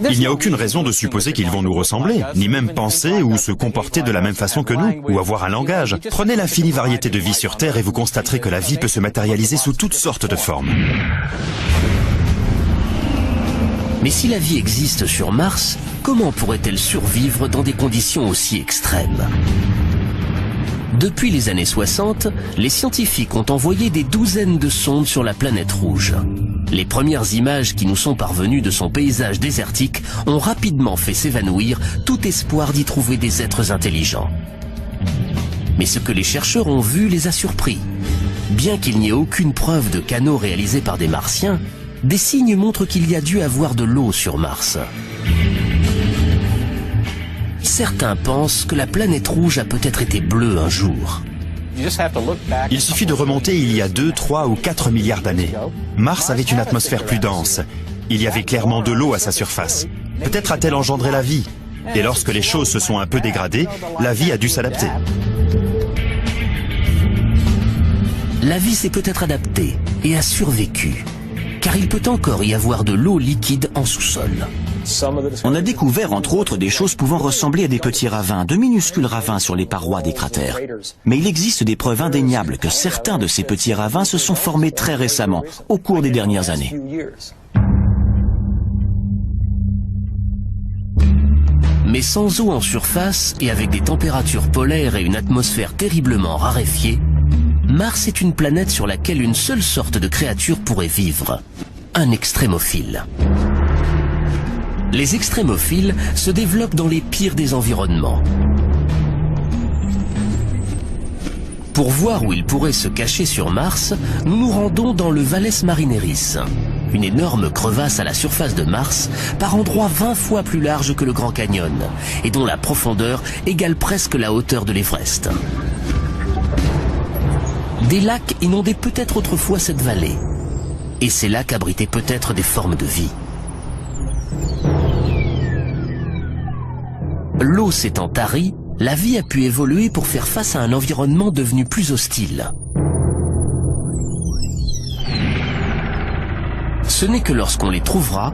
Il n'y a aucune raison de supposer qu'ils vont nous ressembler, ni même penser ou se comporter de la même façon que nous, ou avoir un langage. Prenez l'infinie variété de vie sur Terre et vous constaterez que la vie peut se matérialiser sous toutes sortes de formes. Mais si la vie existe sur Mars, comment pourrait-elle survivre dans des conditions aussi extrêmes ? Depuis les années 60, les scientifiques ont envoyé des douzaines de sondes sur la planète rouge. Les premières images qui nous sont parvenues de son paysage désertique ont rapidement fait s'évanouir tout espoir d'y trouver des êtres intelligents. Mais ce que les chercheurs ont vu les a surpris. Bien qu'il n'y ait aucune preuve de canaux réalisés par des Martiens, des signes montrent qu'il y a dû avoir de l'eau sur Mars. Certains pensent que la planète rouge a peut-être été bleue un jour. Il suffit de remonter il y a 2, 3 ou 4 milliards d'années. Mars avait une atmosphère plus dense. Il y avait clairement de l'eau à sa surface. Peut-être a-t-elle engendré la vie. Et lorsque les choses se sont un peu dégradées, la vie a dû s'adapter. La vie s'est peut-être adaptée et a survécu, car il peut encore y avoir de l'eau liquide en sous-sol. On a découvert entre autres des choses pouvant ressembler à des petits ravins, de minuscules ravins sur les parois des cratères. Mais il existe des preuves indéniables que certains de ces petits ravins se sont formés très récemment, au cours des dernières années. Mais sans eau en surface et avec des températures polaires et une atmosphère terriblement raréfiée, Mars est une planète sur laquelle une seule sorte de créature pourrait vivre, un extrémophile. Les extrémophiles se développent dans les pires des environnements. Pour voir où ils pourraient se cacher sur Mars, nous nous rendons dans le Valles Marineris, une énorme crevasse à la surface de Mars, par endroits 20 fois plus large que le Grand Canyon, et dont la profondeur égale presque la hauteur de l'Everest. Des lacs inondaient peut-être autrefois cette vallée, et ces lacs abritaient peut-être des formes de vie. L'eau s'étant tarie, la vie a pu évoluer pour faire face à un environnement devenu plus hostile. Ce n'est que lorsqu'on les trouvera